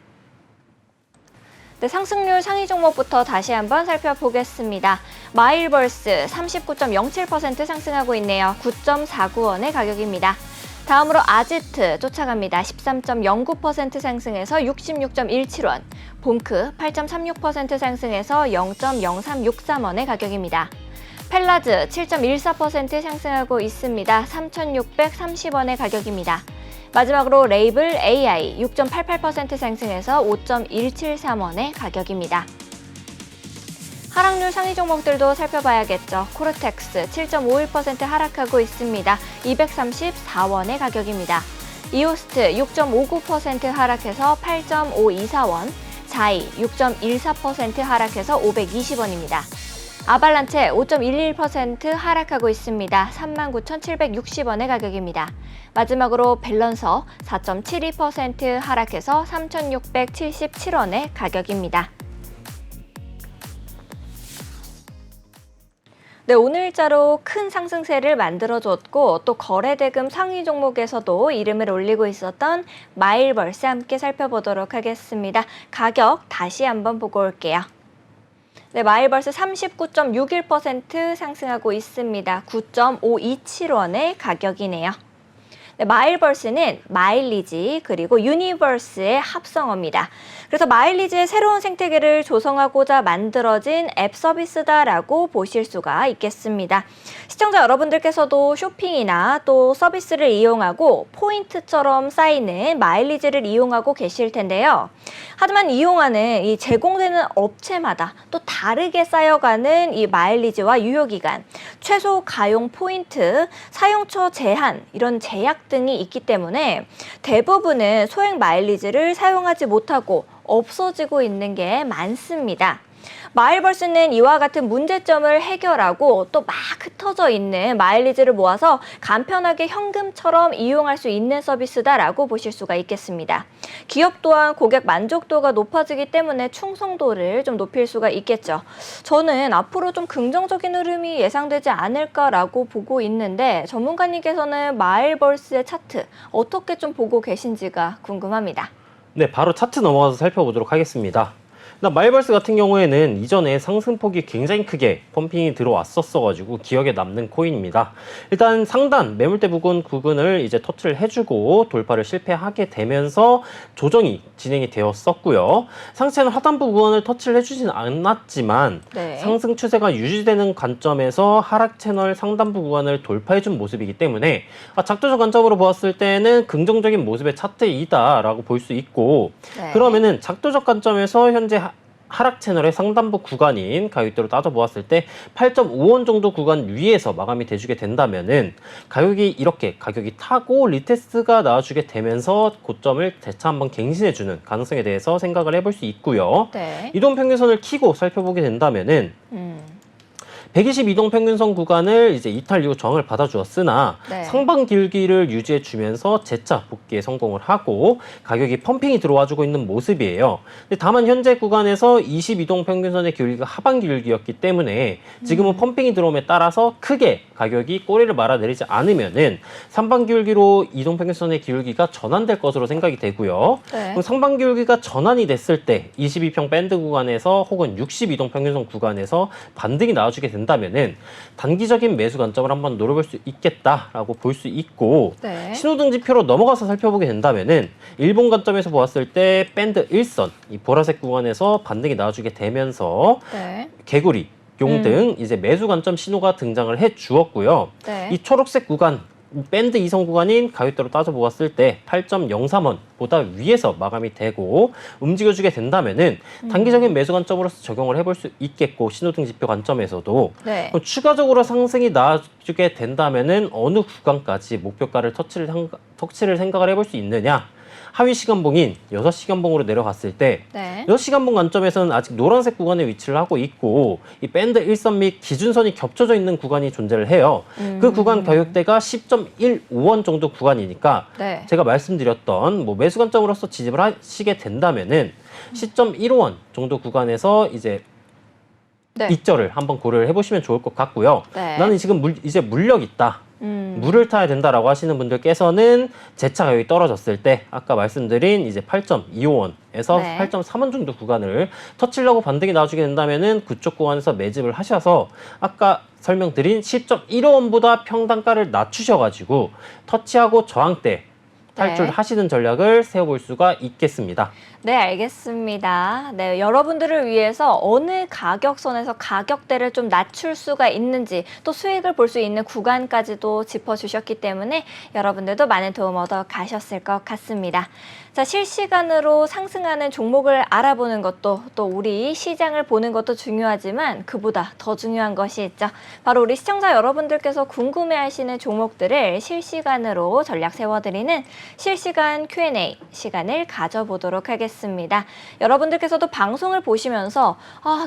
[SPEAKER 1] 네, 상승률 상위 종목부터 다시 한번 살펴보겠습니다. 마일버스 39.07% 상승하고 있네요. 9.49원의 가격입니다. 다음으로 아지트 쫓아갑니다. 13.09% 상승해서 66.17원. 봉크 8.36% 상승해서 0.0363원의 가격입니다. 펠라즈 7.14% 상승하고 있습니다. 3,630원의 가격입니다. 마지막으로 레이블 AI 6.88% 상승해서 5.173원의 가격입니다. 하락률 상위 종목들도 살펴봐야겠죠. 코르텍스 7.51% 하락하고 있습니다. 234원의 가격입니다. 이오스트 6.59% 하락해서 8.524원, 자이 6.14% 하락해서 520원입니다. 아발란체 5.11% 하락하고 있습니다. 39,760원의 가격입니다. 마지막으로 밸런서 4.72% 하락해서 3,677원의 가격입니다. 네, 오늘자로 큰 상승세를 만들어줬고 또 거래대금 상위 종목에서도 이름을 올리고 있었던 마일버스 함께 살펴보도록 하겠습니다. 가격 다시 한번 보고 올게요. 네, 마일버스 39.61% 상승하고 있습니다. 9.527원의 가격이네요. 네, 마일버스는 마일리지 그리고 유니버스의 합성어입니다. 그래서 마일리지의 새로운 생태계를 조성하고자 만들어진 앱 서비스다라고 보실 수가 있겠습니다. 시청자 여러분들께서도 쇼핑이나 또 서비스를 이용하고 포인트처럼 쌓이는 마일리지를 이용하고 계실 텐데요. 하지만 이용하는 이 제공되는 업체마다 또 다르게 쌓여가는 이 마일리지와 유효기간, 최소 가용 포인트, 사용처 제한 이런 제약 등이 있기 때문에 대부분은 소액 마일리지를 사용하지 못하고 없어지고 있는 게 많습니다. 마일버스는 이와 같은 문제점을 해결하고 또 막 흩어져 있는 마일리지를 모아서 간편하게 현금처럼 이용할 수 있는 서비스다라고 보실 수가 있겠습니다. 기업 또한 고객 만족도가 높아지기 때문에 충성도를 좀 높일 수가 있겠죠. 저는 앞으로 좀 긍정적인 흐름이 예상되지 않을까라고 보고 있는데 전문가님께서는 마일버스의 차트 어떻게 좀 보고 계신지가 궁금합니다.
[SPEAKER 2] 네, 바로 차트 넘어가서 살펴보도록 하겠습니다. 마일버스 같은 경우에는 이전에 상승폭이 굉장히 크게 펌핑이 들어왔었어가지고 기억에 남는 코인입니다. 일단 상단 매물대 부근을 이제 터치를 해주고 돌파를 실패하게 되면서 조정이 진행이 되었었고요. 상체는 하단부 구간을 터치를 해주진 않았지만
[SPEAKER 1] 네.
[SPEAKER 2] 상승 추세가 유지되는 관점에서 하락 채널 상단부 구간을 돌파해준 모습이기 때문에 작도적 관점으로 보았을 때는 긍정적인 모습의 차트이다라고 볼 수 있고
[SPEAKER 1] 네.
[SPEAKER 2] 그러면은 작도적 관점에서 현재 하락 채널의 상단부 구간인 가격대로 따져보았을 때 8.5원 정도 구간 위에서 마감이 돼주게 된다면은 가격이 이렇게 가격이 타고 리테스트가 나와주게 되면서 고점을 재차 한번 갱신해주는 가능성에 대해서 생각을 해볼 수 있고요.
[SPEAKER 1] 네.
[SPEAKER 2] 이동 평균선을 키고 살펴보게 된다면은 120 이동 평균선 구간을 이제 이탈 이후 저항을 받아주었으나
[SPEAKER 1] 네.
[SPEAKER 2] 상방 길기를 유지해주면서 재차 복귀에 성공을 하고 가격이 펌핑이 들어와주고 있는 모습이에요. 근데 다만 현재 구간에서 20 이동 평균선의 길기가 하방 길기였기 때문에 지금은 펌핑이 들어옴에 따라서 크게 가격이 꼬리를 말아내리지 않으면은 상방 길기로 이동 평균선의 길기가 전환될 것으로 생각이 되고요.
[SPEAKER 1] 네.
[SPEAKER 2] 그럼 상방 길기가 전환이 됐을 때 22평 밴드 구간에서 혹은 60 이동 평균선 구간에서 반등이 나와주게 된다면은 단기적인 매수 관점을 한번 노려볼 수 있겠다라고 볼 수 있고
[SPEAKER 1] 네.
[SPEAKER 2] 신호등 지표로 넘어가서 살펴보게 된다면은 일본 관점에서 보았을 때 밴드 1선 이 보라색 구간에서 반등이 나와주게 되면서
[SPEAKER 1] 네.
[SPEAKER 2] 개구리 용등 이제 매수 관점 신호가 등장을 해 주었고요.
[SPEAKER 1] 네.
[SPEAKER 2] 이 초록색 구간 밴드 2선 구간인 가격대로 따져보았을 때 8.03원보다 위에서 마감이 되고 움직여주게 된다면은 단기적인 매수 관점으로서 적용을 해볼 수 있겠고 신호등 지표 관점에서도
[SPEAKER 1] 네.
[SPEAKER 2] 그럼 추가적으로 상승이 나와주게 된다면은 어느 구간까지 목표가를 터치를 생각을 해볼 수 있느냐? 하위 시간봉인 6시간봉으로 내려갔을 때
[SPEAKER 1] 네.
[SPEAKER 2] 6시간봉 관점에서는 아직 노란색 구간에 위치를 하고 있고 이 밴드 1선 및 기준선이 겹쳐져 있는 구간이 존재를 해요. 그 구간 가격대가 10.15원 정도 구간이니까
[SPEAKER 1] 네.
[SPEAKER 2] 제가 말씀드렸던 뭐 매수 관점으로서 지집을 하시게 된다면은 10.15원 정도 구간에서 이제
[SPEAKER 1] 네.
[SPEAKER 2] 익절을 한번 고려를 해보시면 좋을 것 같고요.
[SPEAKER 1] 네.
[SPEAKER 2] 나는 지금 이제 물력 있다. 물을 타야 된다라고 하시는 분들께서는 재차 가격이 떨어졌을 때 아까 말씀드린 이제 8.25원에서
[SPEAKER 1] 네.
[SPEAKER 2] 8.3원 정도 구간을 터치려고 반등이 나와주게 된다면은 그쪽 구간에서 매집을 하셔서 아까 설명드린 10.15원보다 평단가를 낮추셔가지고 터치하고 저항대 탈출하시는 전략을 세워볼 수가 있겠습니다.
[SPEAKER 1] 네, 알겠습니다. 네, 여러분들을 위해서 어느 가격선에서 가격대를 좀 낮출 수가 있는지 또 수익을 볼 수 있는 구간까지도 짚어주셨기 때문에 여러분들도 많은 도움 얻어 가셨을 것 같습니다. 자, 실시간으로 상승하는 종목을 알아보는 것도 또 우리 시장을 보는 것도 중요하지만 그보다 더 중요한 것이 있죠. 바로 우리 시청자 여러분들께서 궁금해하시는 종목들을 실시간으로 전략 세워드리는 실시간 Q&A 시간을 가져보도록 하겠습니다. 여러분들께서도 방송을 보시면서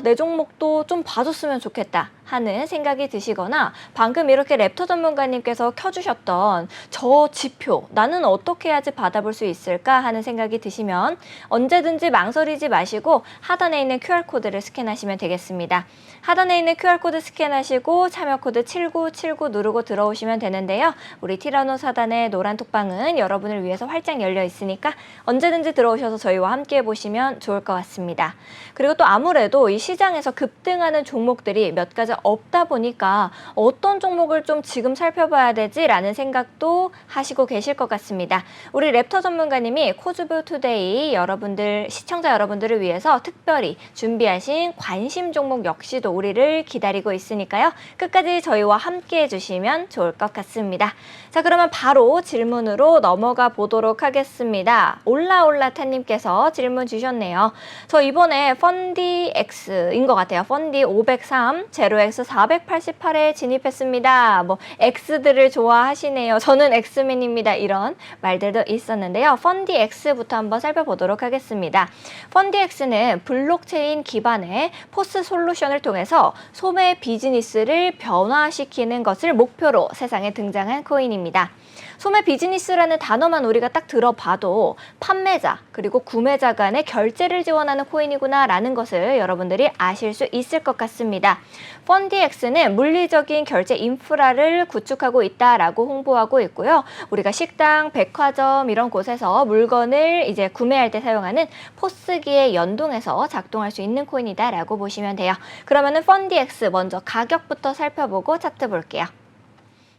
[SPEAKER 1] 내 종목도 좀 봐줬으면 좋겠다 하는 생각이 드시거나 방금 이렇게 랩터 전문가님께서 켜주셨던 저 지표 나는 어떻게 해야지 받아볼 수 있을까 하는 생각이 드시면 언제든지 망설이지 마시고 하단에 있는 QR코드를 스캔하시면 되겠습니다. 하단에 있는 QR코드 스캔하시고 참여코드 7979 누르고 들어오시면 되는데요. 우리 티라노 사단의 노란 톡방은 여러분을 위해서 활짝 열려 있으니까 언제든지 들어오셔서 저희와 함께 해보시면 좋을 것 같습니다. 그리고 또 아무래도 이 시장에서 급등하는 종목들이 몇 가지 없다 보니까 어떤 종목을 좀 지금 살펴봐야 되지라는 생각도 하시고 계실 것 같습니다. 우리 랩터 전문가님이 코즈뷰 투데이 여러분들, 시청자 여러분들을 위해서 특별히 준비하신 관심 종목 역시도 우리를 기다리고 있으니까요. 끝까지 저희와 함께 해주시면 좋을 것 같습니다. 자, 그러면 바로 질문으로 넘어가 보도록 하겠습니다. 올라타님께서 질문 주셨네요. 저 이번에 펀디 X인 것 같아요. 펀디 503, 제로X 488에 진입했습니다. 뭐 X들을 좋아하시네요. 저는 X맨입니다. 이런 말들도 있었는데요. 펀디 X부터 한번 살펴보도록 하겠습니다. 펀디 X는 블록체인 기반의 포스 솔루션을 통해서 소매 비즈니스를 변화시키는 것을 목표로 세상에 등장한 코인입니다. 소매 비즈니스라는 단어만 우리가 딱 들어봐도 판매자 그리고 구매자 간의 결제를 지원하는 코인이구나 라는 것을 여러분들이 아실 수 있을 것 같습니다. 펀디엑스는 물리적인 결제 인프라를 구축하고 있다라고 홍보하고 있고요. 우리가 식당, 백화점 이런 곳에서 물건을 이제 구매할 때 사용하는 포스기에 연동해서 작동할 수 있는 코인이다라고 보시면 돼요. 그러면은 펀디엑스 먼저 가격부터 살펴보고 차트 볼게요.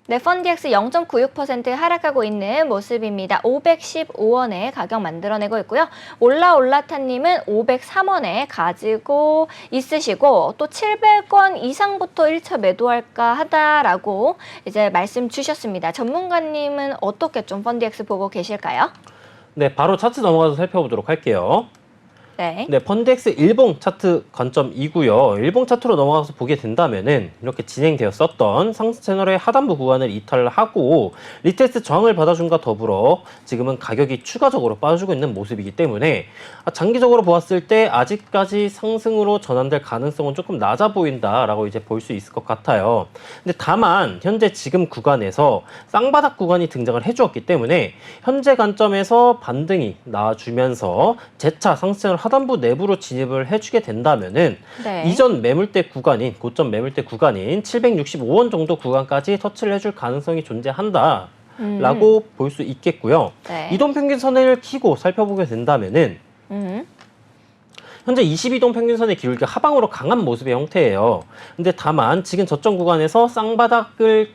[SPEAKER 1] 네, 펀디엑스 0.96% 하락하고 있는 모습입니다. 515원에 가격 만들어내고 있고요. 올라타님은 503원에 가지고 있으시고 또 700원 이상부터 1차 매도할까 하다라고 이제 말씀 주셨습니다. 전문가님은 어떻게 좀 펀디엑스 보고 계실까요?
[SPEAKER 2] 네, 바로 차트 넘어가서 살펴보도록 할게요.
[SPEAKER 1] 네.
[SPEAKER 2] 네, 펀드X 일봉 차트 관점이고요. 일봉 차트로 넘어가서 보게 된다면은 이렇게 진행되었었던 상승 채널의 하단부 구간을 이탈하고 리테스트 저항을 받아준과 더불어 지금은 가격이 추가적으로 빠져주고 있는 모습이기 때문에 장기적으로 보았을 때 아직까지 상승으로 전환될 가능성은 조금 낮아 보인다라고 이제 볼 수 있을 것 같아요. 근데 다만 현재 지금 구간에서 쌍바닥 구간이 등장을 해주었기 때문에 현재 관점에서 반등이 나와주면서 재차 상승 채널 하단부 내부로 진입을 해주게 된다면은
[SPEAKER 1] 네.
[SPEAKER 2] 이전 매물대 구간인 고점 매물대 구간인 765원 정도 구간까지 터치를 해줄 가능성이 존재한다라고 볼 수 있겠고요.
[SPEAKER 1] 네.
[SPEAKER 2] 이동평균선을 키고 살펴보게 된다면은
[SPEAKER 1] 음.
[SPEAKER 2] 현재 22동 평균선의 기울기가 하방으로 강한 모습의 형태예요. 근데 다만 지금 저점 구간에서 쌍바닥을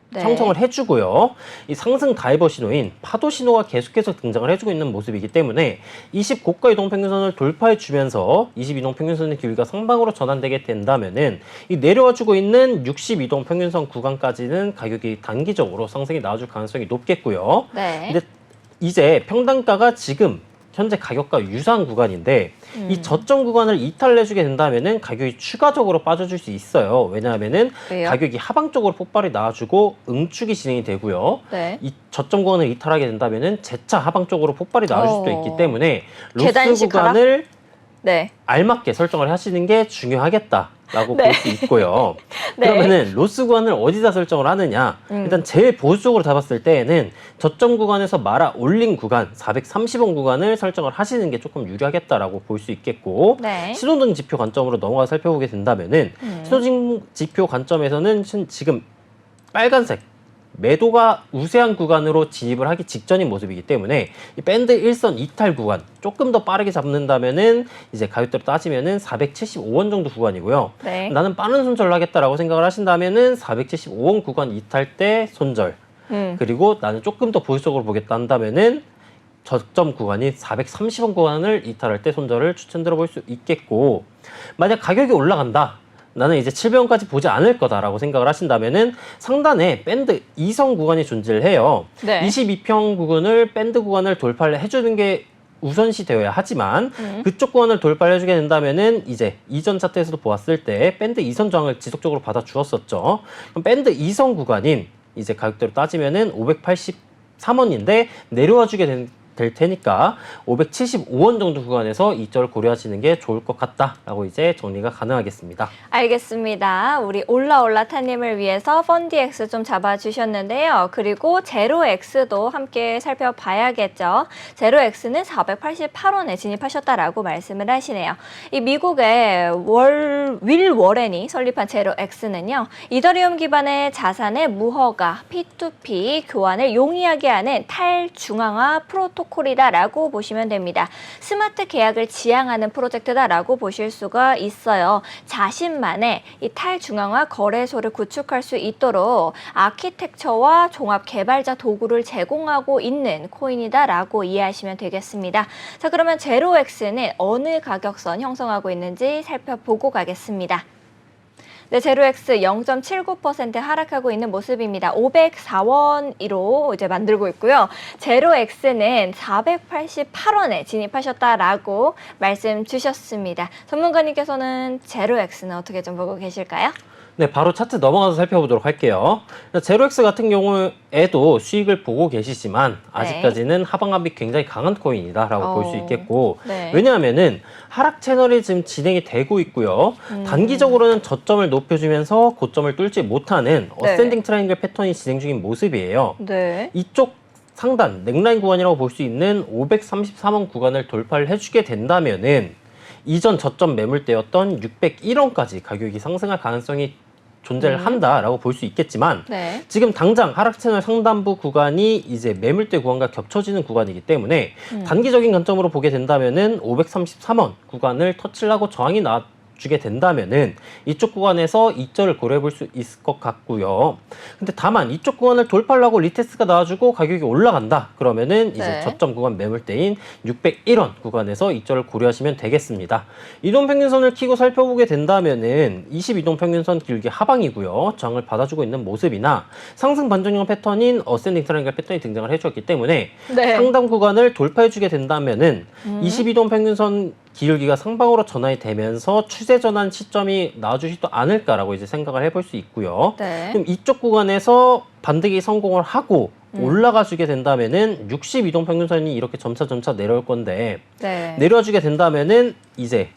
[SPEAKER 1] 네.
[SPEAKER 2] 형성을 해주고요. 이 상승 다이버 신호인 파도 신호가 계속해서 등장을 해주고 있는 모습이기 때문에 20고가 이동평균선을 돌파해주면서 22동평균선의 기울기가 상방으로 전환되게 된다면은 이 내려와주고 있는 62동평균선 구간까지는 가격이 단기적으로 상승이 나와줄 가능성이 높겠고요.
[SPEAKER 1] 네.
[SPEAKER 2] 근데 이제 평단가가 지금 현재 가격과 유사한 구간인데 이 저점 구간을 이탈해주게 된다면은 가격이 추가적으로 빠져줄 수 있어요. 왜냐하면은
[SPEAKER 1] 왜요?
[SPEAKER 2] 가격이 하방 쪽으로 폭발이 나와주고 응축이 진행이 되고요.
[SPEAKER 1] 네.
[SPEAKER 2] 이 저점 구간을 이탈하게 된다면은 재차 하방 쪽으로 폭발이 나올 수도 있기 때문에 로스
[SPEAKER 1] 계단식
[SPEAKER 2] 구간을
[SPEAKER 1] 네.
[SPEAKER 2] 알맞게 설정을 하시는 게 중요하겠다라고
[SPEAKER 1] 네.
[SPEAKER 2] 볼 수 있고요.
[SPEAKER 1] 네.
[SPEAKER 2] 그러면은 로스 구간을 어디다 설정을 하느냐? 일단 제일 보수적으로 잡았을 때에는 저점 구간에서 말아 올린 구간 430원 구간을 설정을 하시는 게 조금 유리하겠다라고 볼 수 있겠고
[SPEAKER 1] 네.
[SPEAKER 2] 신호등 지표 관점으로 넘어가 살펴보게 된다면은 신호등 지표 관점에서는 지금 빨간색 매도가 우세한 구간으로 진입을 하기 직전인 모습이기 때문에 이 밴드 1선 이탈 구간 조금 더 빠르게 잡는다면은 이제 가격대로 따지면은 475원 정도 구간이고요.
[SPEAKER 1] 네.
[SPEAKER 2] 나는 빠른 손절을 하겠다라고 생각을 하신다면은 475원 구간 이탈 때 손절. 그리고 나는 조금 더 보수적으로 보겠다 한다면은 저점 구간인 430원 구간을 이탈할 때 손절을 추천드려 볼 수 있겠고, 만약 가격이 올라간다. 나는 이제 700원까지 보지 않을 거다라고 생각을 하신다면은 상단에 밴드 2선 구간이 존재를 해요.
[SPEAKER 1] 네.
[SPEAKER 2] 22평 구간을 밴드 구간을 돌파를 해주는 게 우선시 되어야 하지만 그쪽 구간을 돌파를 해주게 된다면은 이제 이전 차트에서도 보았을 때 밴드 2선 저항을 지속적으로 받아 주었었죠. 그럼 밴드 2선 구간인 이제 가격대로 따지면은 583원인데 내려와 주게 될 테니까 575원 정도 구간에서 이점을 고려하시는 게 좋을 것 같다라고 이제 정리가 가능하겠습니다.
[SPEAKER 1] 알겠습니다. 우리 올라타님을 위해서 펀디엑스 좀 잡아주셨는데요. 그리고 제로엑스도 함께 살펴봐야겠죠. 제로엑스는 488원에 진입하셨다라고 말씀을 하시네요. 이 미국의 윌 워렌이 설립한 제로엑스는요. 이더리움 기반의 자산의 무허가, P2P 교환을 용이하게 하는 탈중앙화 프로토콜이다라고 보시면 됩니다. 스마트 계약을 지향하는 프로젝트다라고 보실 수가 있어요. 자신만의 이 탈중앙화 거래소를 구축할 수 있도록 아키텍처와 종합 개발자 도구를 제공하고 있는 코인이다라고 이해하시면 되겠습니다. 자, 그러면 제로엑스는 어느 가격선 형성하고 있는지 살펴보고 가겠습니다. 네, 제로엑스 0.79% 하락하고 있는 모습입니다. 504원으로 이제 만들고 있고요. 제로엑스는 488원에 진입하셨다라고 말씀 주셨습니다. 전문가님께서는 제로엑스는 어떻게 좀 보고 계실까요?
[SPEAKER 2] 네, 바로 차트 넘어가서 살펴보도록 할게요. 제로엑스 같은 경우에도 수익을 보고 계시지만 아직까지는 하방압이 굉장히 강한 코인이다라고 볼 수 있겠고,
[SPEAKER 1] 네.
[SPEAKER 2] 왜냐하면은 하락 채널이 지금 진행이 되고 있고요. 단기적으로는 저점을 높여주면서 고점을 뚫지 못하는
[SPEAKER 1] 네.
[SPEAKER 2] 어센딩 트라이앵글 패턴이 진행 중인 모습이에요.
[SPEAKER 1] 네.
[SPEAKER 2] 이쪽 상단 넥라인 구간이라고 볼 수 있는 533원 구간을 돌파를 해주게 된다면은 이전 저점 매물대였던 601원까지 가격이 상승할 가능성이 존재를 한다라고 볼 수 있겠지만,
[SPEAKER 1] 네.
[SPEAKER 2] 지금 당장 하락 채널 상단부 구간이 이제 매물대 구간과 겹쳐지는 구간이기 때문에 단기적인 관점으로 보게 된다면은 533원 구간을 터치를 하고 저항이 주게 된다면은 이쪽 구간에서 이절을 고려해 볼 수 있을 것 같고요. 근데 다만 이쪽 구간을 돌파하려고 리테스트가 나와주고 가격이 올라간다. 그러면은 이제
[SPEAKER 1] 네.
[SPEAKER 2] 저점 구간 매물대인 601원 구간에서 이절을 고려하시면 되겠습니다. 이동평균선을 키고 살펴보게 된다면은 22동평균선 길게 하방이고요. 저항을 받아주고 있는 모습이나 상승 반전형 패턴인 어센딩 트라이앵글 패턴이 등장을 해주었기 때문에
[SPEAKER 1] 네.
[SPEAKER 2] 상단 구간을 돌파해주게 된다면은 22동평균선 기울기가 상방으로 전환이 되면서 추세 전환 시점이 나와주지도 않을까라고 이제 생각을 해볼 수 있고요.
[SPEAKER 1] 네.
[SPEAKER 2] 그럼 이쪽 구간에서 반등이 성공을 하고 올라가주게 된다면은 62동평균선이 이렇게 점차 내려올 건데
[SPEAKER 1] 네.
[SPEAKER 2] 내려주게 된다면은 이제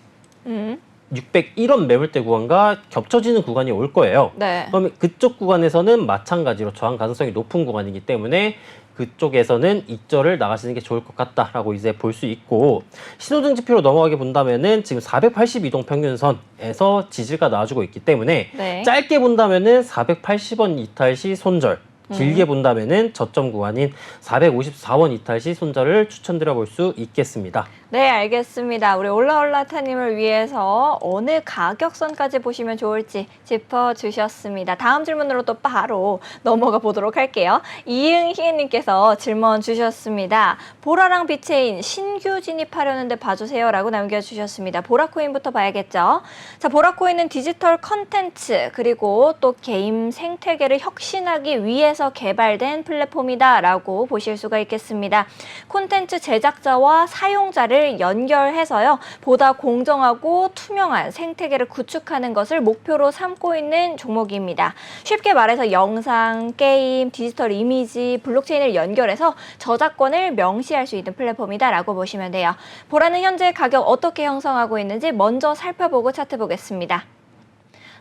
[SPEAKER 1] 음.
[SPEAKER 2] 601원 매물대 구간과 겹쳐지는 구간이 올 거예요.
[SPEAKER 1] 네.
[SPEAKER 2] 그러면 그쪽 구간에서는 마찬가지로 저항 가능성이 높은 구간이기 때문에 그쪽에서는 이절을 나가시는 게 좋을 것 같다라고 이제 볼 수 있고, 신호등 지표로 넘어가게 본다면은 지금 482동 평균선에서 지지가 나와주고 있기 때문에
[SPEAKER 1] 네.
[SPEAKER 2] 짧게 본다면은 480원 이탈 시 손절, 길게 본다면은 저점 구간인 454원 이탈 시 손절을 추천드려 볼 수 있겠습니다.
[SPEAKER 1] 네, 알겠습니다. 우리 올라올라타님을 위해서 어느 가격선까지 보시면 좋을지 짚어주셨습니다. 다음 질문으로 또 바로 넘어가 보도록 할게요. 이응희님께서 질문 주셨습니다. 보라랑 비체인 신규 진입하려는데 봐주세요 라고 남겨주셨습니다. 보라코인부터 봐야겠죠. 자, 보라코인은 디지털 컨텐츠 그리고 또 게임 생태계를 혁신하기 위해서 개발된 플랫폼이다 라고 보실 수가 있겠습니다. 콘텐츠 제작자와 사용자를 연결해서요, 보다 공정하고 투명한 생태계를 구축하는 것을 목표로 삼고 있는 종목입니다. 쉽게 말해서 영상, 게임, 디지털 이미지, 블록체인을 연결해서 저작권을 명시할 수 있는 플랫폼이다라고 보시면 돼요. 보라는 현재 가격 어떻게 형성하고 있는지 먼저 살펴보고 차트 보겠습니다.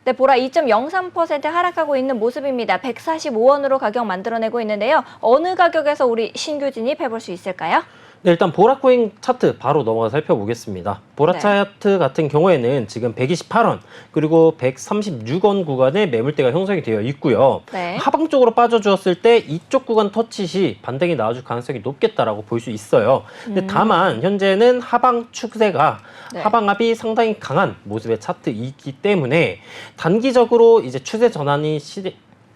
[SPEAKER 1] 네, 보라 2.03% 하락하고 있는 모습입니다. 145원으로 가격 만들어내고 있는데요. 어느 가격에서 우리 신규 진입해볼 수 있을까요?
[SPEAKER 2] 네, 일단 보라코인 차트 바로 넘어가 살펴보겠습니다. 보라
[SPEAKER 1] 네.
[SPEAKER 2] 차트 같은 경우에는 지금 128원 그리고 136원 구간에 매물대가 형성이 되어 있고요.
[SPEAKER 1] 네.
[SPEAKER 2] 하방 쪽으로 빠져주었을 때 이쪽 구간 터치 시 반등이 나와줄 가능성이 높겠다라고 볼 수 있어요. 근데 다만 현재는 하방 추세가
[SPEAKER 1] 네.
[SPEAKER 2] 하방압이 상당히 강한 모습의 차트이기 때문에 단기적으로 이제 추세 전환이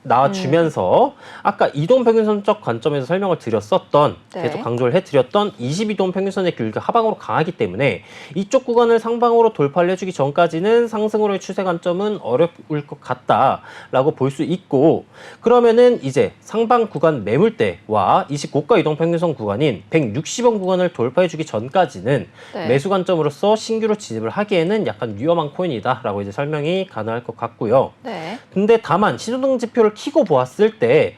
[SPEAKER 2] 나와주면서 아까 이동평균선적 관점에서 설명을 드렸었던,
[SPEAKER 1] 네.
[SPEAKER 2] 계속 강조를 해드렸던 22동평균선의 길이가 하방으로 강하기 때문에 이쪽 구간을 상방으로 돌파를 해주기 전까지는 상승으로의 추세 관점은 어려울 것 같다라고 볼 수 있고, 그러면은 이제 상방 구간 매물대와 29가 이동평균선 구간인 160원 구간을 돌파해주기 전까지는
[SPEAKER 1] 네.
[SPEAKER 2] 매수 관점으로서 신규로 진입을 하기에는 약간 위험한 코인이다라고 이제 설명이 가능할 것 같고요.
[SPEAKER 1] 네.
[SPEAKER 2] 근데 다만 신호등 지표를 키고 보았을 때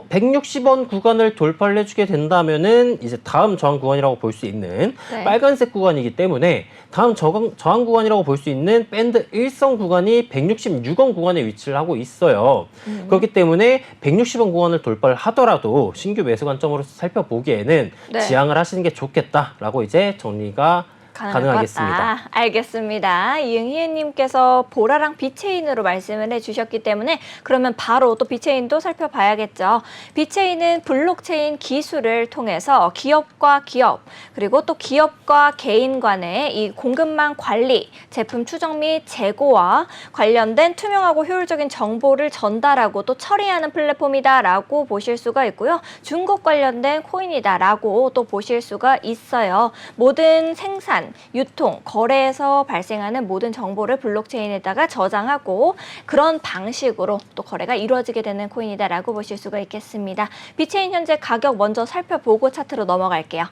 [SPEAKER 2] 160원 구간을 돌파를 해주게 된다면은 이제 다음 저항 구간이라고 볼 수 있는
[SPEAKER 1] 네.
[SPEAKER 2] 빨간색 구간이기 때문에 다음 저항 구간이라고 볼 수 있는 밴드 1선 구간이 166원 구간에 위치를 하고 있어요. 그렇기 때문에 160원 구간을 돌파를 하더라도 신규 매수 관점으로 살펴보기에는
[SPEAKER 1] 네.
[SPEAKER 2] 지향을 하시는 게 좋겠다라고 이제 정리가 가능하겠습니다.
[SPEAKER 1] 알겠습니다. 이응희님께서 보라랑 비체인으로 말씀을 해주셨기 때문에 그러면 바로 또 비체인도 살펴봐야겠죠. 비체인은 블록체인 기술을 통해서 기업과 기업 그리고 또 기업과 개인 간의 이 공급망 관리, 제품 추적 및 재고와 관련된 투명하고 효율적인 정보를 전달하고 또 처리하는 플랫폼이다라고 보실 수가 있고요. 중국 관련된 코인이다라고 또 보실 수가 있어요. 모든 생산, 유통, 거래에서 발생하는 모든 정보를 블록체인에다가 저장하고 그런 방식으로 또 거래가 이루어지게 되는 코인이다라고 보실 수가 있겠습니다. 비체인 현재 가격 먼저 살펴보고 차트로 넘어갈게요.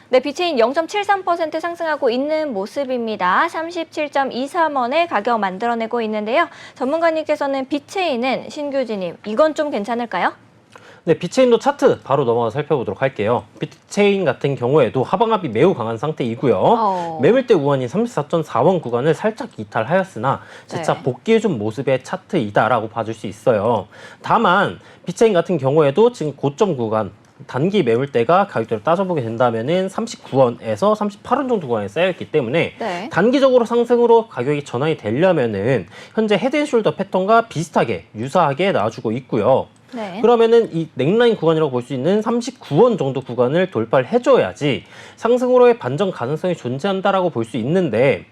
[SPEAKER 1] 네, 비체인 0.73% 상승하고 있는 모습입니다. 37.23원에 가격 만들어내고 있는데요. 전문가님께서는 비체인은 신규 진입, 이건 좀 괜찮을까요?
[SPEAKER 2] 네, 비체인도 차트 바로 넘어가 살펴보도록 할게요. 비체인 같은 경우에도 하방압이 매우 강한 상태이고요. 매물대 구간인 34.4원 구간을 살짝 이탈하였으나 재차
[SPEAKER 1] 네.
[SPEAKER 2] 복귀해준 모습의 차트이다라고 봐줄 수 있어요. 다만 비체인 같은 경우에도 지금 고점 구간 단기 매물대가 가격대로 따져보게 된다면은 39원에서 38원 정도 구간에 쌓여있기 때문에
[SPEAKER 1] 네.
[SPEAKER 2] 단기적으로 상승으로 가격이 전환이 되려면은 현재 헤드앤숄더 패턴과 비슷하게 유사하게 나와주고 있고요.
[SPEAKER 1] 네.
[SPEAKER 2] 그러면은 이 넥라인 구간이라고 볼 수 있는 39원 정도 구간을 돌파를 해줘야지 상승으로의 반전 가능성이 존재한다라고 볼 수 있는데,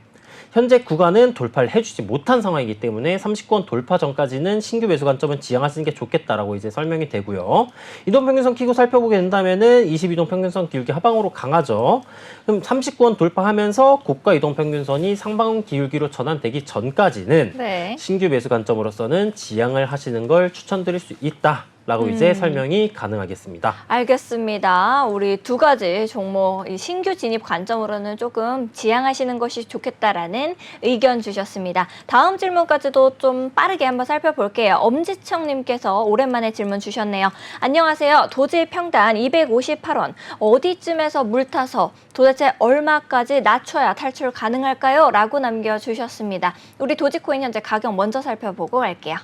[SPEAKER 2] 현재 구간은 돌파를 해주지 못한 상황이기 때문에 30권 돌파 전까지는 신규 매수 관점은 지향하시는 게 좋겠다라고 이제 설명이 되고요. 이동평균선 키고 살펴보게 된다면은 22동 평균선 기울기 하방으로 강하죠. 그럼 30권 돌파하면서 고가 이동평균선이 상방 기울기로 전환되기 전까지는
[SPEAKER 1] 네.
[SPEAKER 2] 신규 매수 관점으로서는 지향을 하시는 걸 추천드릴 수 있다라고 이제 설명이 가능하겠습니다.
[SPEAKER 1] 알겠습니다. 우리 두 가지 종목 이 신규 진입 관점으로는 조금 지향하시는 것이 좋겠다라는 의견 주셨습니다. 다음 질문까지도 좀 빠르게 한번 살펴볼게요. 엄지청님께서 오랜만에 질문 주셨네요. 안녕하세요. 도지 평단 258원. 어디쯤에서 물타서 도대체 얼마까지 낮춰야 탈출 가능할까요? 라고 남겨주셨습니다. 우리 도지코인 현재 가격 먼저 살펴보고 갈게요.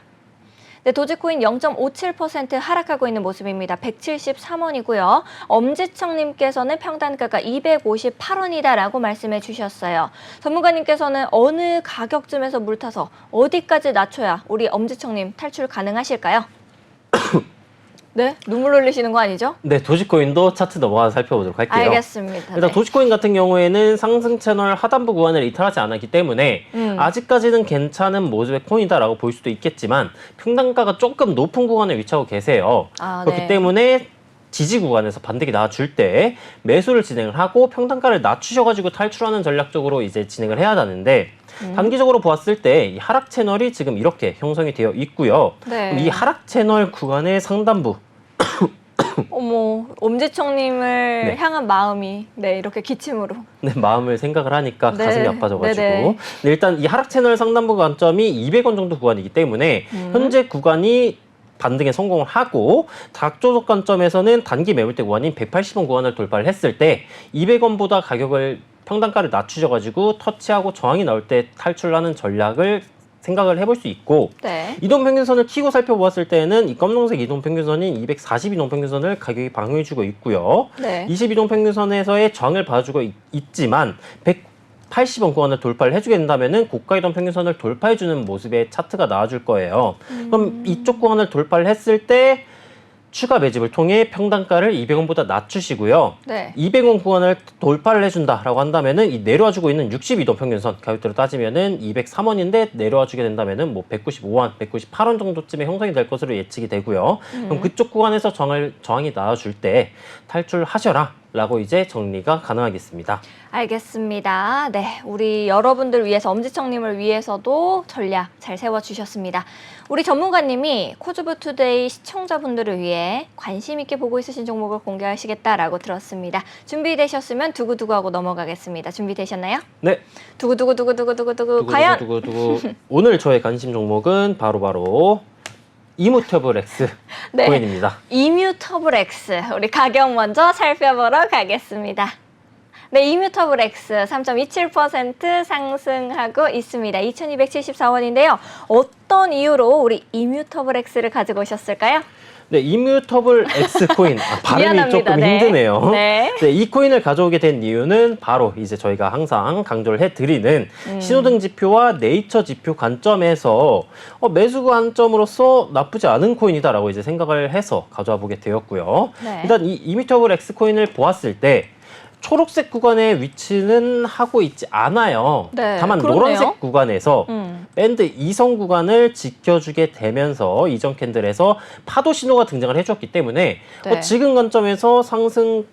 [SPEAKER 1] 네, 도지코인 0.57% 하락하고 있는 모습입니다. 173원이고요. 엄지청님께서는 평단가가 258원이다라고 말씀해 주셨어요. 전문가님께서는 어느 가격쯤에서 물타서 어디까지 낮춰야 우리 엄지청님 탈출 가능하실까요? 네? 눈물 흘리시는 거 아니죠?
[SPEAKER 2] 네, 도지코인도 차트 넘어가서 살펴보도록 할게요.
[SPEAKER 1] 알겠습니다.
[SPEAKER 2] 일단
[SPEAKER 1] 네.
[SPEAKER 2] 도지코인 같은 경우에는 상승 채널 하단부 구간을 이탈하지 않았기 때문에 아직까지는 괜찮은 모습의 코인이다라고 볼 수도 있겠지만 평단가가 조금 높은 구간에 위치하고 계세요. 그렇기
[SPEAKER 1] 네.
[SPEAKER 2] 때문에 지지 구간에서 반등이 나와줄 때 매수를 진행을 하고 평단가를 낮추셔가지고 탈출하는 전략적으로 이제 진행을 해야 하는데 단기적으로 보았을 때 이 하락 채널이 지금 이렇게 형성이 되어 있고요.
[SPEAKER 1] 네.
[SPEAKER 2] 그럼 이 하락 채널 구간의 상단부
[SPEAKER 1] 어머, 엄지청님을
[SPEAKER 2] 네.
[SPEAKER 1] 향한 마음이 이렇게 기침으로.
[SPEAKER 2] 네, 마음을 생각을 하니까
[SPEAKER 1] 네.
[SPEAKER 2] 가슴이 아파져가지고
[SPEAKER 1] 네네.
[SPEAKER 2] 네, 일단 이 하락 채널 상단부 관점이 200원 정도 구간이기 때문에 현재 구간이 반등에 성공을 하고 닥조적 관점에서는 단기 매물대 구간인 180원 구간을 돌파를 했을 때 200원보다 가격을 평단가를 낮추셔가지고 터치하고 저항이 나올 때 탈출하는 전략을 생각을 해볼 수 있고
[SPEAKER 1] 네.
[SPEAKER 2] 이동평균선을 키고 살펴보았을 때는 이 검정색 이동평균선인 240 이동평균선을 가격이 방어해주고 있고요.
[SPEAKER 1] 네.
[SPEAKER 2] 20 이동평균선에서의 저항을 봐주고 있지만 180원 구간을 돌파를 해주게 된다면은 고가 이동평균선을 돌파해주는 모습의 차트가 나와줄 거예요. 그럼 이쪽 구간을 돌파를 했을 때 추가 매집을 통해 평단가를 200원보다 낮추시고요.
[SPEAKER 1] 네.
[SPEAKER 2] 200원 구간을 돌파를 해준다라고 한다면은 이 내려와주고 있는 62도 평균선 가격대로 따지면은 203원인데 내려와주게 된다면은 뭐 195원, 198원 정도쯤에 형성이 될 것으로 예측이 되고요. 그럼 그쪽 구간에서 저항이 나와줄 때 탈출하셔라. 라고 이제 정리가 가능하겠습니다.
[SPEAKER 1] 알겠습니다. 네, 우리 여러분들 위해서 엄지청님을 위해서도 전략 잘 세워주셨습니다. 우리 전문가님이 코즈부투데이 시청자분들을 위해 관심 있게 보고 있으신 종목을 공개하시겠다라고 들었습니다. 준비되셨으면 두구두구하고 넘어가겠습니다. 준비되셨나요?
[SPEAKER 2] 네.
[SPEAKER 1] 두구두구두구두구두구두구 과연
[SPEAKER 2] 두구두구두구. 오늘 저의 관심 종목은 바로 이뮤터블X
[SPEAKER 1] 네.
[SPEAKER 2] 코인입니다.
[SPEAKER 1] 이뮤터블X 우리 가격 먼저 살펴보러 가겠습니다. 네, 이뮤터블X 3.27% 상승하고 있습니다. 2274원인데요. 어떤 이유로 우리 이뮤터블X를 가지고 오셨을까요?
[SPEAKER 2] 네, 이뮤터블 X 코인. 발음이
[SPEAKER 1] 미안합니다.
[SPEAKER 2] 조금
[SPEAKER 1] 네.
[SPEAKER 2] 힘드네요.
[SPEAKER 1] 네.
[SPEAKER 2] 네, 이 코인을 가져오게 된 이유는 바로 이제 저희가 항상 강조를 해드리는 신호등 지표와 네이처 지표 관점에서 매수 관점으로서 나쁘지 않은 코인이다라고 이제 생각을 해서 가져와 보게 되었고요.
[SPEAKER 1] 네.
[SPEAKER 2] 일단 이 이뮤터블 X 코인을 보았을 때 초록색 구간의 위치는 하고 있지 않아요.
[SPEAKER 1] 네,
[SPEAKER 2] 다만
[SPEAKER 1] 그렇네요.
[SPEAKER 2] 노란색 구간에서 밴드 2선 구간을 지켜주게 되면서 이전 캔들에서 파도 신호가 등장을 해줬기 때문에
[SPEAKER 1] 네.
[SPEAKER 2] 지금 관점에서 상승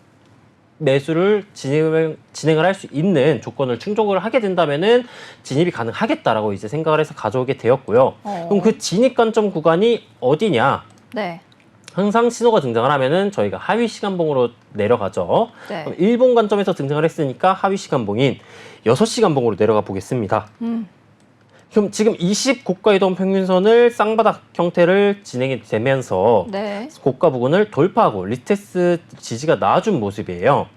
[SPEAKER 2] 매수를 진행을 할 수 있는 조건을 충족을 하게 된다면은 진입이 가능하겠다라고 이제 생각을 해서 가져오게 되었고요. 그럼 그 진입 관점 구간이 어디냐?
[SPEAKER 1] 네.
[SPEAKER 2] 항상 신호가 등장을 하면은 저희가 하위 시간봉으로 내려가죠.
[SPEAKER 1] 네.
[SPEAKER 2] 그럼 일본 관점에서 등장을 했으니까 하위 시간봉인 6시간봉으로 내려가 보겠습니다. 그럼 지금 20 고가 이동 평균선을 쌍바닥 형태를 진행이 되면서
[SPEAKER 1] 네.
[SPEAKER 2] 고가 부근을 돌파하고 리테스트 지지가 나와준 모습이에요.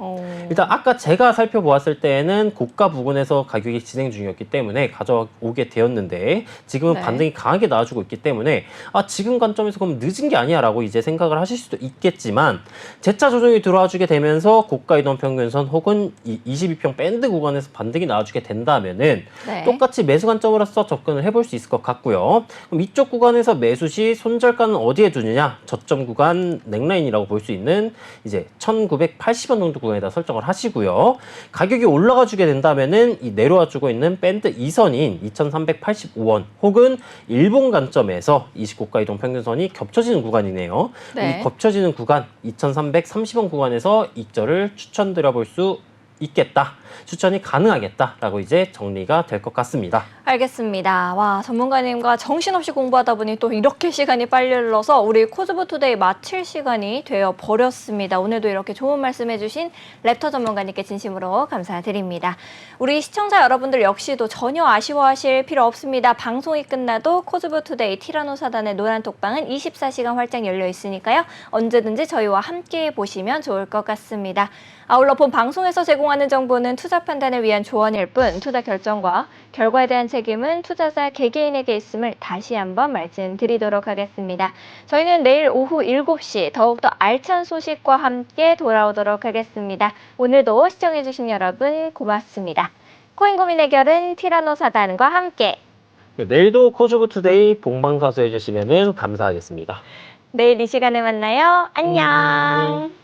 [SPEAKER 2] 일단 아까 제가 살펴보았을 때에는 고가 부근에서 가격이 진행 중이었기 때문에 가져오게 되었는데 지금은
[SPEAKER 1] 네.
[SPEAKER 2] 반등이 강하게 나와주고 있기 때문에 지금 관점에서 그럼 늦은 게 아니야 라고 이제 생각을 하실 수도 있겠지만 재차 조정이 들어와주게 되면서 고가 이동 평균선 혹은 이 22평 밴드 구간에서 반등이 나와주게 된다면은
[SPEAKER 1] 네.
[SPEAKER 2] 똑같이 매수 관점으로서 함으로써 접근을 해볼 수 있을 것 같고요. 그럼 이쪽 구간에서 매수 시 손절가는 어디에 두느냐? 저점 구간 넥라인이라고 볼 수 있는 이제 1980원 정도 구간에다 설정을 하시고요. 가격이 올라가 주게 된다면은 이 내려와 주고 있는 밴드 2선인 2385원 혹은 일본 관점에서 29가 이동 평균선이 겹쳐지는 구간이네요.
[SPEAKER 1] 네.
[SPEAKER 2] 이 겹쳐지는 구간 2330원 구간에서 익절을 추천드려 볼 수 있겠다. 추천이 가능하겠다라고 이제 정리가 될 것 같습니다.
[SPEAKER 1] 알겠습니다. 와, 전문가님과 정신없이 공부하다 보니 또 이렇게 시간이 빨리 흘러서 우리 코즈부 투데이 마칠 시간이 되어 버렸습니다. 오늘도 이렇게 좋은 말씀해 주신 랩터 전문가님께 진심으로 감사드립니다. 우리 시청자 여러분들 역시도 전혀 아쉬워하실 필요 없습니다. 방송이 끝나도 코즈부 투데이 티라노사단의 노란 톡방은 24시간 활짝 열려 있으니까요. 언제든지 저희와 함께 보시면 좋을 것 같습니다. 아울러 본 방송에서 제공하는 정보는 투자 판단을 위한 조언일 뿐 투자 결정과 결과에 대한 책임은 투자자 개개인에게 있음을 다시 한번 말씀드리도록 하겠습니다. 저희는 내일 오후 7시 더욱더 알찬 소식과 함께 돌아오도록 하겠습니다. 오늘도 시청해주신 여러분 고맙습니다. 코인 고민 해결은 티라노사단과 함께
[SPEAKER 2] 내일도 코즈부 투데이 본방사수 해주시면 감사하겠습니다.
[SPEAKER 1] 내일 이 시간에 만나요. 안녕.